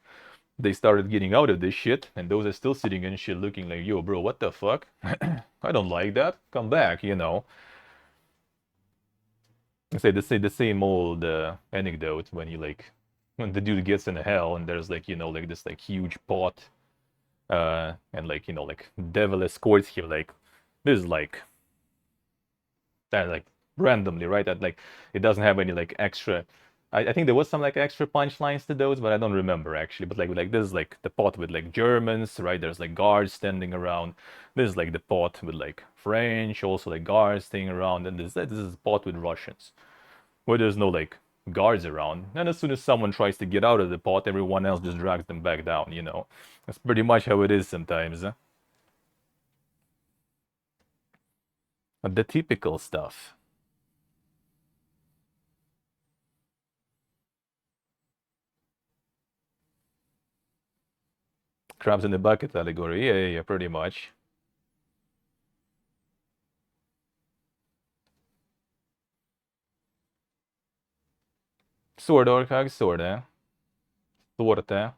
they started getting out of this shit, and those are still sitting in shit looking like, yo bro, what the fuck? I don't like that, come back. I say the same old anecdote when the dude gets in hell and there's like this like huge pot, and like devil escorts him, like this is like that, like randomly, right? That like it doesn't have any like extra. I think there was some like extra punchlines to those, but I don't remember actually. But like this is like the pot with like Germans, right? There's like guards standing around. This is like the pot with like French, also like guards standing around, and this is a pot with Russians, where there's no like guards around. And as soon as someone tries to get out of the pot, everyone else just drags them back down. That's pretty much how it is sometimes. The typical stuff. Crabs in the bucket allegory. Yeah, pretty much. Sword orcag, sorta. Sorta.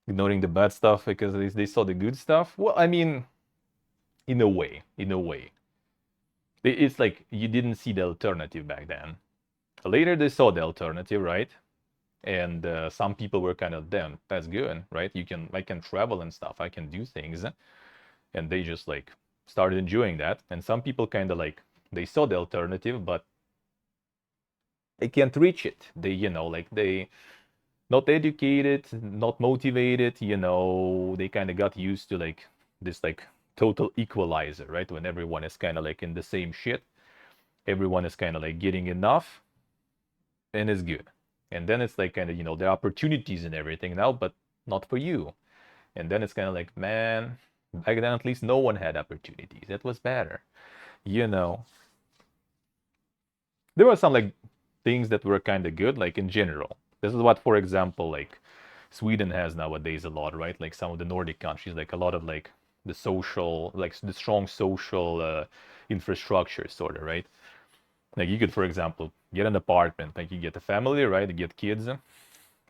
Ignoring the bad stuff because they saw the good stuff. Well, I mean, in a way. In a way. It's like you didn't see the alternative back then. Later they saw the alternative, right? And some people were kind of, damn, that's good, right? I can travel and stuff. I can do things. And they just like started enjoying that. And some people kind of like, they saw the alternative, but they can't reach it. They not educated, not motivated, they kind of got used to like this like total equalizer, right? When everyone is kind of like in the same shit, everyone is kind of like getting enough and it's good. And then it's like kind of, there are opportunities and everything now, but not for you. And then it's kind of like, man, back then at least no one had opportunities. That was better. You know, there were some like things that were kind of good, like in general. This is what, for example, like Sweden has nowadays a lot, right? Like some of the Nordic countries, like a lot of like the social, like the strong social infrastructure, sort of, right? Like you could, for example, get an apartment, like you get a family, right? You get kids.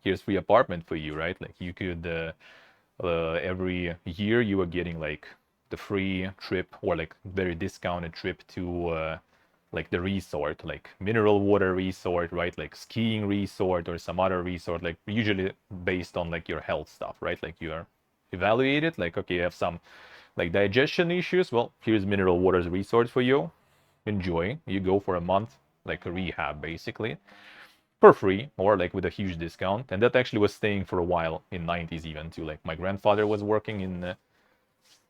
Here's free apartment for you, right? Like you could every year you are getting like the free trip or like very discounted trip to like the resort, like mineral water resort, right? Like skiing resort or some other resort, like usually based on like your health stuff, right? Like you are evaluated, like okay, you have some like digestion issues. Well, here's mineral waters resort for you. Enjoy. You go for a month, like a rehab basically, for free or like with a huge discount. And that actually was staying for a while in 90s even too. Like my grandfather was working in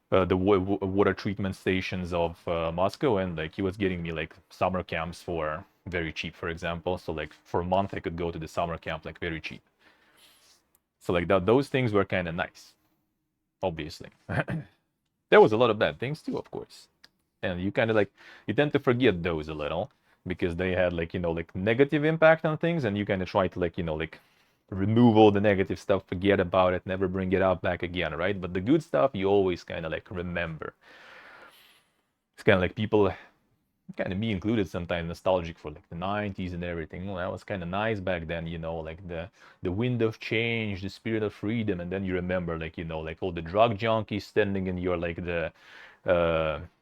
the water treatment stations of Moscow, and like he was getting me like summer camps for very cheap, for example. So like for a month I could go to the summer camp like very cheap. So like those things were kind of nice, obviously. There was a lot of bad things too, of course, and you kind of like you tend to forget those a little because they had like like negative impact on things, and you kind of try to like like remove all the negative stuff, forget about it, never bring it up back again, right? But the good stuff you always kind of like remember. It's kind of like people, kind of me included, sometimes nostalgic for like the 90s and everything. Well, that was kind of nice back then, like the wind of change, the spirit of freedom. And then you remember like like all the drug junkies standing in your like the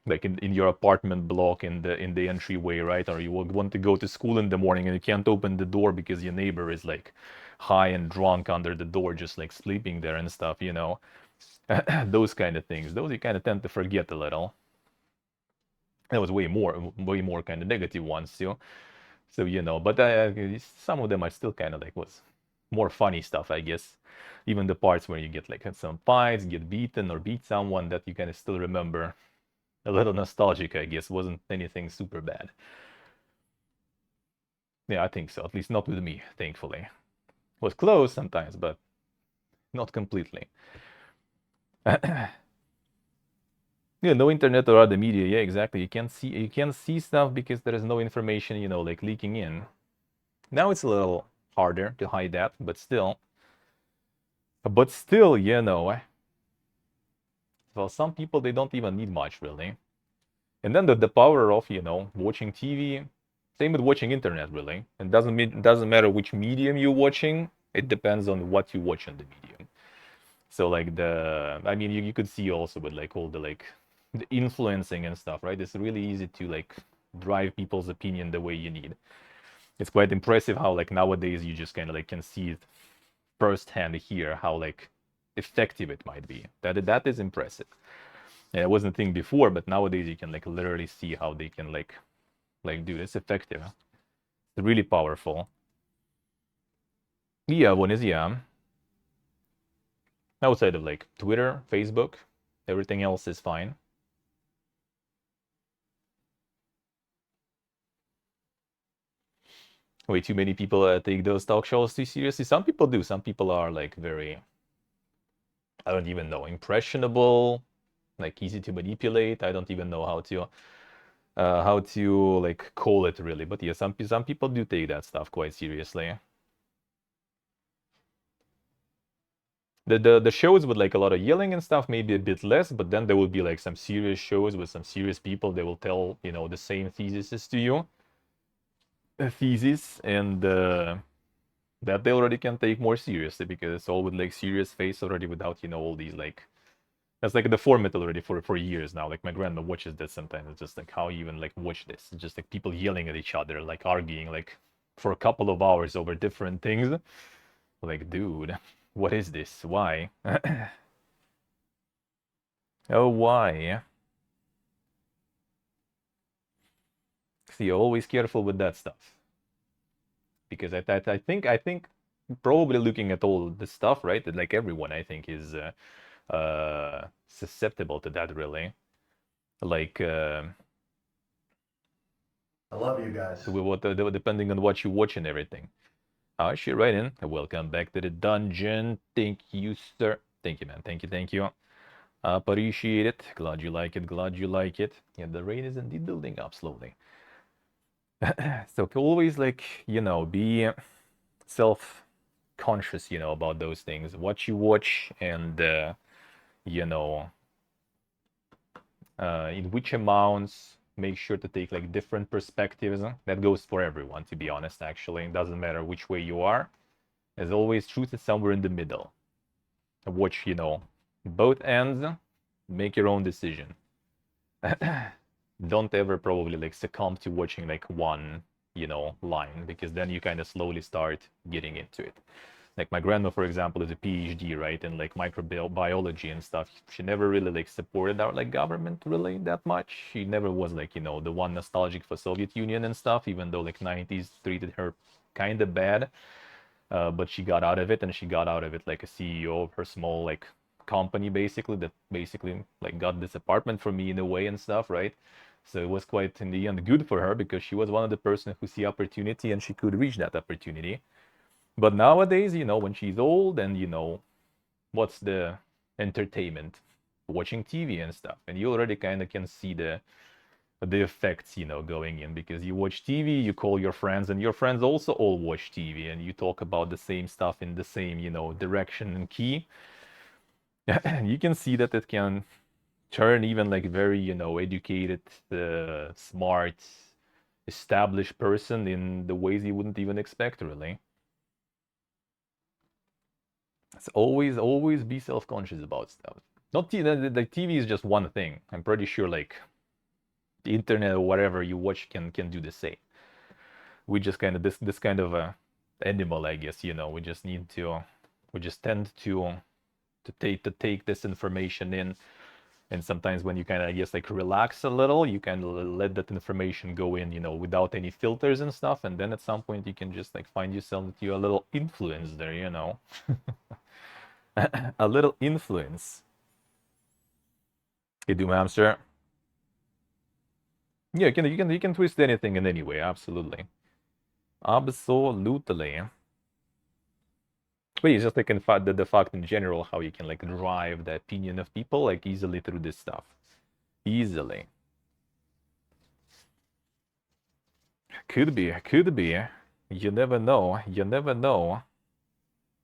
like in your apartment block in the entryway, right? Or you want to go to school in the morning and you can't open the door because your neighbor is like high and drunk under the door, just like sleeping there and stuff, those kind of things. Those you kind of tend to forget a little. There was way more kind of negative ones too. So but some of them are still kind of like was more funny stuff, I guess. Even the parts where you get like some fights, get beaten or beat someone, that you kind of still remember. A little nostalgic, I guess. Wasn't anything super bad. Yeah, I think so. At least not with me, thankfully. Was close sometimes, but not completely. Yeah, no internet or other media. Yeah, exactly. You can't see stuff because there is no information, like leaking in. Now it's a little harder to hide that, but still. Well, some people they don't even need much really. And then the power of, watching TV, same with watching internet really. It doesn't matter which medium you're watching, it depends on what you watch on the medium. So like I mean you could see also with like all the like the influencing and stuff, right? It's really easy to like drive people's opinion the way you need. It's quite impressive how like nowadays you just kind of like can see it firsthand here how like effective it might be. That is impressive. And it wasn't a thing before, but nowadays you can like literally see how they can like do this effective. It's really powerful. Yeah, one is outside of like Twitter, Facebook, everything else is fine. Way too many people take those talk shows too seriously. Some people do. Some people are like very, I don't even know, impressionable, like easy to manipulate. I don't even know how to like call it really. But yeah, some people do take that stuff quite seriously. The shows with like a lot of yelling and stuff, maybe a bit less, but then there will be like some serious shows with some serious people. They will tell the same theses to you, a thesis, and that they already can take more seriously because it's all with like serious face already without all these like that's like the format already for years now. Like my grandma watches this sometimes. It's just like how you even like watch this. It's just like people yelling at each other, like arguing like for a couple of hours over different things. Like, dude, what is this? Why? Oh, why? See, always careful with that stuff. Because I think probably looking at all the stuff, right? That like everyone I think is susceptible to that, really. Like, I love you guys. depending on what you watch and everything. Ah, she right in. Welcome back to the dungeon. Thank you, sir. Thank you, man. Thank you. Appreciate it. Glad you like it. Glad you like it. Yeah, the rain is indeed building up slowly. So always like, be self-conscious, about those things. What you watch and, you know, in which amounts. Make sure to take like different perspectives. That goes for everyone, to be honest, actually. It doesn't matter which way you are. As always, truth is somewhere in the middle. Watch, both ends, make your own decision. Don't ever probably like succumb to watching like one, line, because then you kind of slowly start getting into it. Like my grandma, for example, is a PhD, right, in like microbiology and stuff. She never really like supported our like government really that much. She never was like, the one nostalgic for Soviet Union and stuff, even though like 90s treated her kind of bad. But she got out of it, and she got out of it like a CEO of her small like company, basically, that basically like got this apartment for me in a way and stuff, right? So it was quite in the end good for her, because she was one of the person who see opportunity and she could reach that opportunity. But nowadays, when she's old and what's the entertainment? Watching TV and stuff, and you already kind of can see the effects, going in, because you watch TV, you call your friends, and your friends also all watch TV, and you talk about the same stuff in the same, direction and key. You can see that it can turn even like very, educated, smart, established person in the ways you wouldn't even expect, really. It's always be self-conscious about stuff. Not the TV is just one thing. I'm pretty sure like the internet or whatever you watch can do the same. We just kind of this kind of a animal, I guess. We just need to, we just tend to take this information in, and sometimes when you kind of, I guess, like relax a little, you kind of let that information go in, without any filters and stuff, and then at some point you can just like find yourself that you're a little influenced there. A little influence. You do, hamster. Yeah, you can twist anything in any way, absolutely. Absolutely. But it's just like in fact the fact in general how you can like drive the opinion of people like easily through this stuff. Easily. Could be, could be. You never know. You never know.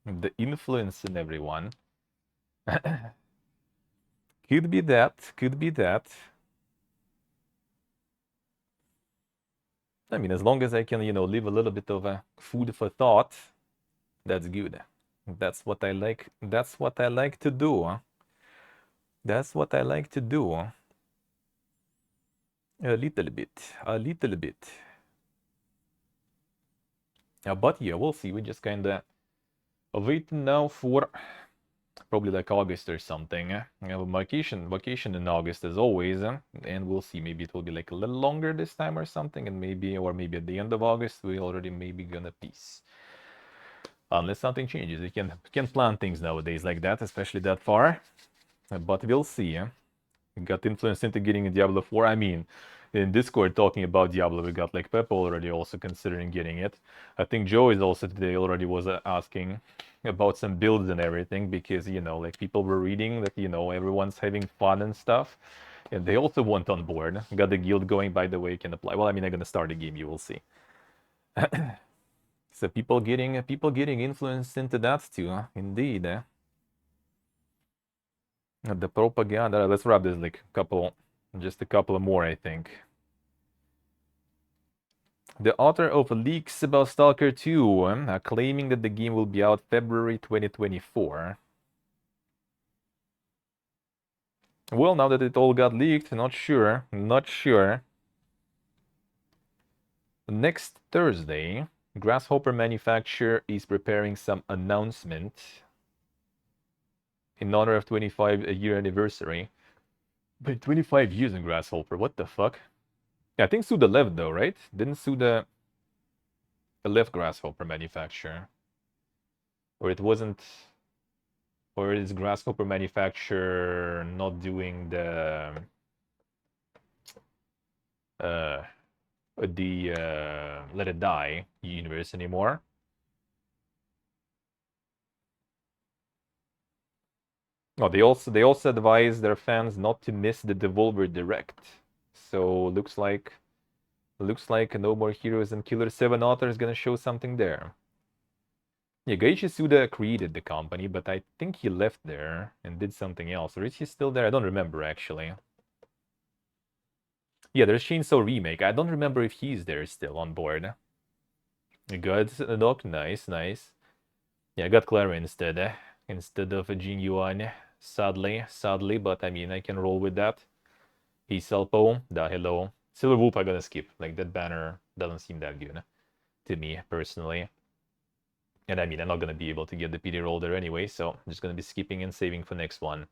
The influence in everyone. Could be that. Could be that. I mean, as long as I can, leave a little bit of a food for thought, that's good. That's what I like. That's what I like to do. That's what I like to do. A little bit. A little bit. But yeah, we'll see. We just kinda waiting now for probably like August or something. We have a vacation in August as always, and we'll see. Maybe it will be like a little longer this time or something, and maybe at the end of August we already maybe gonna peace. Unless something changes, you can plan things nowadays like that, especially that far. But we'll see. Got influenced into getting a Diablo 4. I mean, in Discord talking about Diablo, we got like Pep already also considering getting it. I think Joe is also today already was asking about some builds and everything, because like people were reading that everyone's having fun and stuff, and they also want on board. Got the guild going, by the way, can apply. Well, I mean, I'm gonna start a game, you will see. So people getting influenced into that too, huh? Indeed. The propaganda. Let's wrap this like just a couple more, I think. The author of leaks about Stalker 2 claiming that the game will be out February 2024. Well, now that it all got leaked, not sure. Not sure. Next Thursday, Grasshopper Manufacture is preparing some announcement in honor of 25-year anniversary. But 25 years in Grasshopper, what the fuck? Yeah, I think Suda left though, right? Didn't Suda left Grasshopper Manufacture? Or it wasn't... Or is Grasshopper manufacturer not doing uh Let It Die universe anymore? Oh, they also advise their fans not to miss the Devolver Direct. So looks like No More Heroes and Killer 7 Author is gonna show something there. Yeah, Geiichi Suda created the company, but I think he left there and did something else. Or is he still there? I don't remember actually. Yeah, there's Chainsaw Remake. I don't remember if he's there still on board. Good, Doc. Nice, nice. Yeah, I got Clara instead of a Jin Yuan. Sadly, but I mean, I can roll with that. Hey, Selpo, da hello. Silver Wolf, I'm gonna skip. Like, that banner doesn't seem that good to me, personally. And I mean, I'm not gonna be able to get the PD roll there anyway, so I'm just gonna be skipping and saving for next one.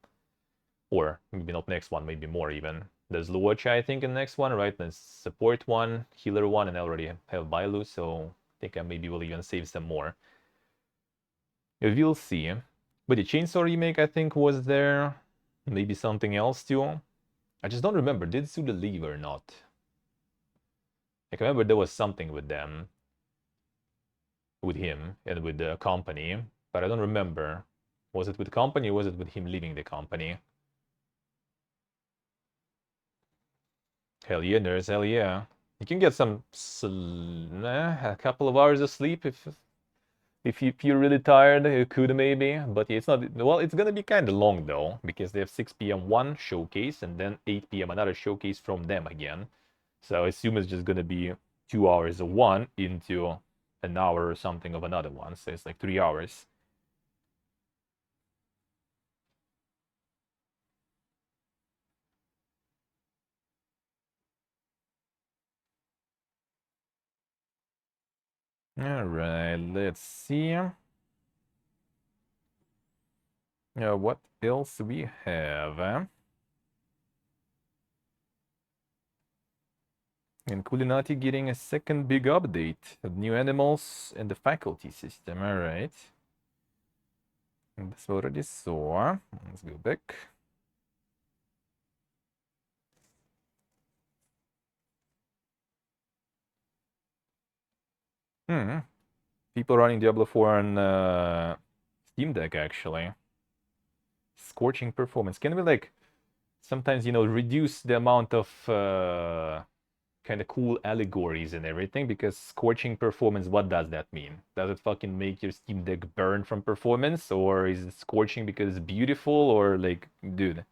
Or maybe not next one, maybe more even. There's Luocha, I think, in the next one, right? There's support one, healer one, and I already have Bailu, so I think I maybe will even save some more. We'll see. But the Chainsaw Remake, I think, was there. Maybe something else too. I just don't remember. Did Suda leave or not? I remember there was something with them. With him and with the company. But I don't remember. Was it with company or was it with him leaving the company? Hell yeah, nurse, hell yeah. You can get a couple of hours of sleep if you're really tired. You could maybe, but yeah, it's not. Well, it's gonna be kind of long though because they have 6 p.m. one showcase and then 8 p.m. another showcase from them again. So I assume it's just gonna be 2 hours of one into an hour or something of another one. So it's like 3 hours. All right, let's see. What else we have? And Culinati getting a second big update of new animals and the faculty system. All right. And this we already saw. Let's go back. People running Diablo 4 on Steam Deck actually. Scorching performance. Can we like sometimes reduce the amount of kind of cool allegories and everything? Because scorching performance, what does that mean? Does it fucking make your Steam Deck burn from performance, or is it scorching because it's beautiful, or like, dude?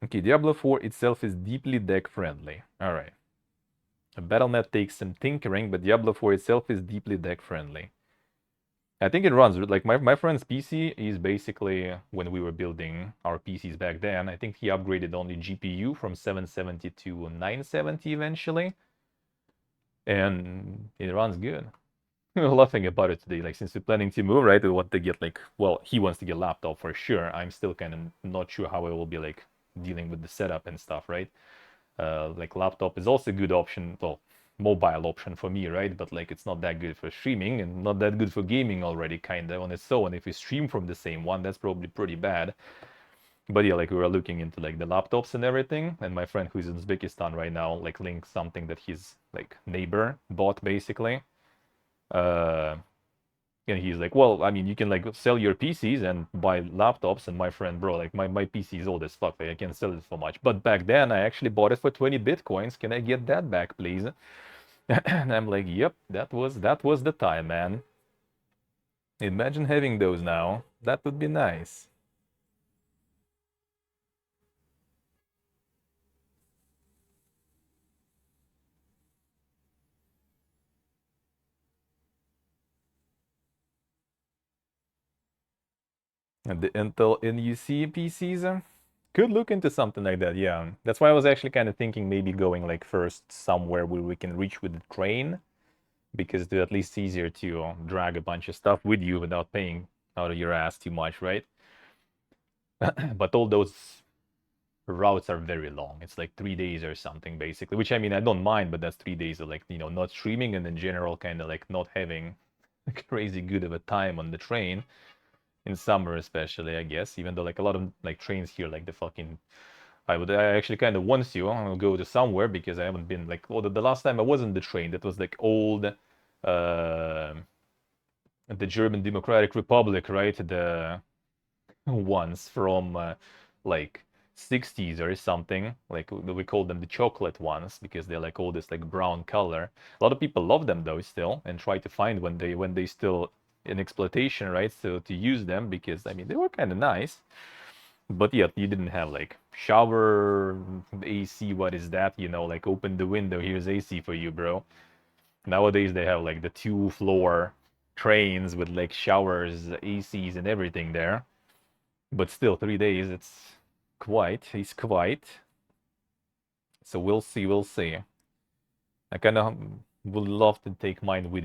Okay, Diablo 4 itself is deeply deck friendly. All right. Battle.net takes some tinkering, but Diablo 4 itself is deeply deck friendly. I think it runs, like my friend's PC is basically, when we were building our PCs back then, I think he upgraded only GPU from 770 to 970 eventually. And it runs good. We were laughing about it today, like since we're planning to move, right? We want to get like, well, he wants to get a laptop for sure. I'm still kind of not sure how I will be like dealing with the setup and stuff, right? Like laptop is also a good option, well, mobile option for me, right? But like it's not that good for streaming and not that good for gaming already, kind of on its own. If we stream from the same one, that's probably pretty bad. But yeah, like we were looking into like the laptops and everything, and my friend who's in Uzbekistan right now, like linked something that his like neighbor bought basically. Uh, and he's like, well, I mean, you can like sell your PCs and buy laptops. And my friend, bro, like my PC is old as fuck. Like I can't sell it for much. But back then, I actually bought it for 20 bitcoins. Can I get that back, please? And I'm like, yep, that was the time, man. Imagine having those now. That would be nice. And the Intel NUC PCs could look into something like that. Yeah, that's why I was actually kind of thinking maybe going like first somewhere where we can reach with the train, because it's at least easier to drag a bunch of stuff with you without paying out of your ass too much, right? But all those routes are very long. It's like 3 days or something, basically. Which I mean, I don't mind, but that's 3 days of like not streaming and in general kind of like not having crazy good of a time on the train in summer, especially, I guess. Even though like a lot of like trains here, like the fucking, I actually kind of want to. I'll go to somewhere because I haven't been like, well, the last time I was on the train, that was like old, the German Democratic Republic, right? The ones from like 60s or something. Like we call them the chocolate ones because they're like all this like brown color. A lot of people love them though still and try to find when they still in exploitation, right? So to use them because I mean they were kind of nice. But yet you didn't have like shower, AC, what is that? You know, like open the window, here's AC for you, bro. Nowadays they have like the 2-floor trains with like showers, ACs and everything there. But still 3 days, it's quite. So we'll see, we'll see. I kind of would love to take mine with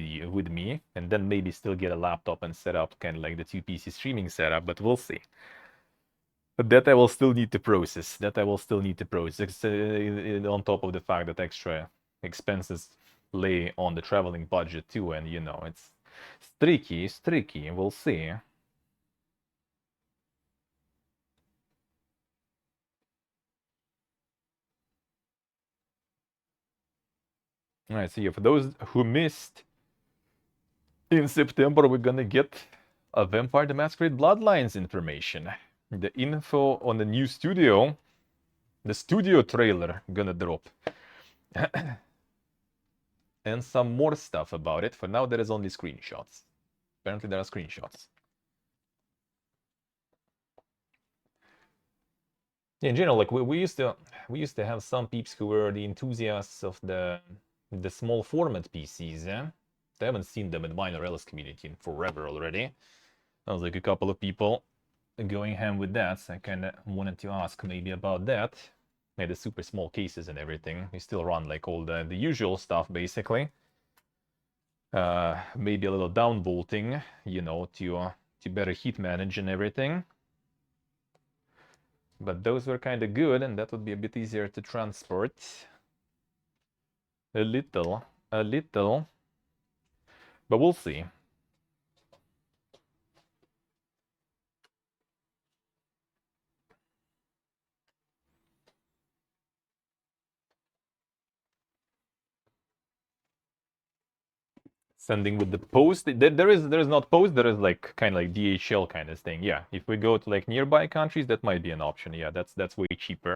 me, and then maybe still get a laptop and set up kind of like the 2 PC streaming setup, but we'll see. But that I will still need to process. On top of the fact that extra expenses lay on the traveling budget too, and you know, it's tricky, we'll see. All right, so yeah, for those who missed, in September we're gonna get a Vampire the Masquerade Bloodlines information. The info on the new studio, the studio trailer gonna drop. And some more stuff about it. For now, there is only screenshots. Apparently there are screenshots. In general, like we used to have some peeps who were the enthusiasts of the small format PCs, yeah? I haven't seen them in mine or else community in forever already. There was like a couple of people going ham with that, so I kind of wanted to ask maybe about that. Yeah, the super small cases and everything. We still run like all the usual stuff basically. Maybe a little down bolting, you know, to better heat manage and everything. But those were kind of good, and that would be a bit easier to transport. A little. But we'll see. Sending with the post. There is not post, there is like kind of like DHL kind of thing. Yeah, if we go to like nearby countries, that might be an option. Yeah, that's way cheaper.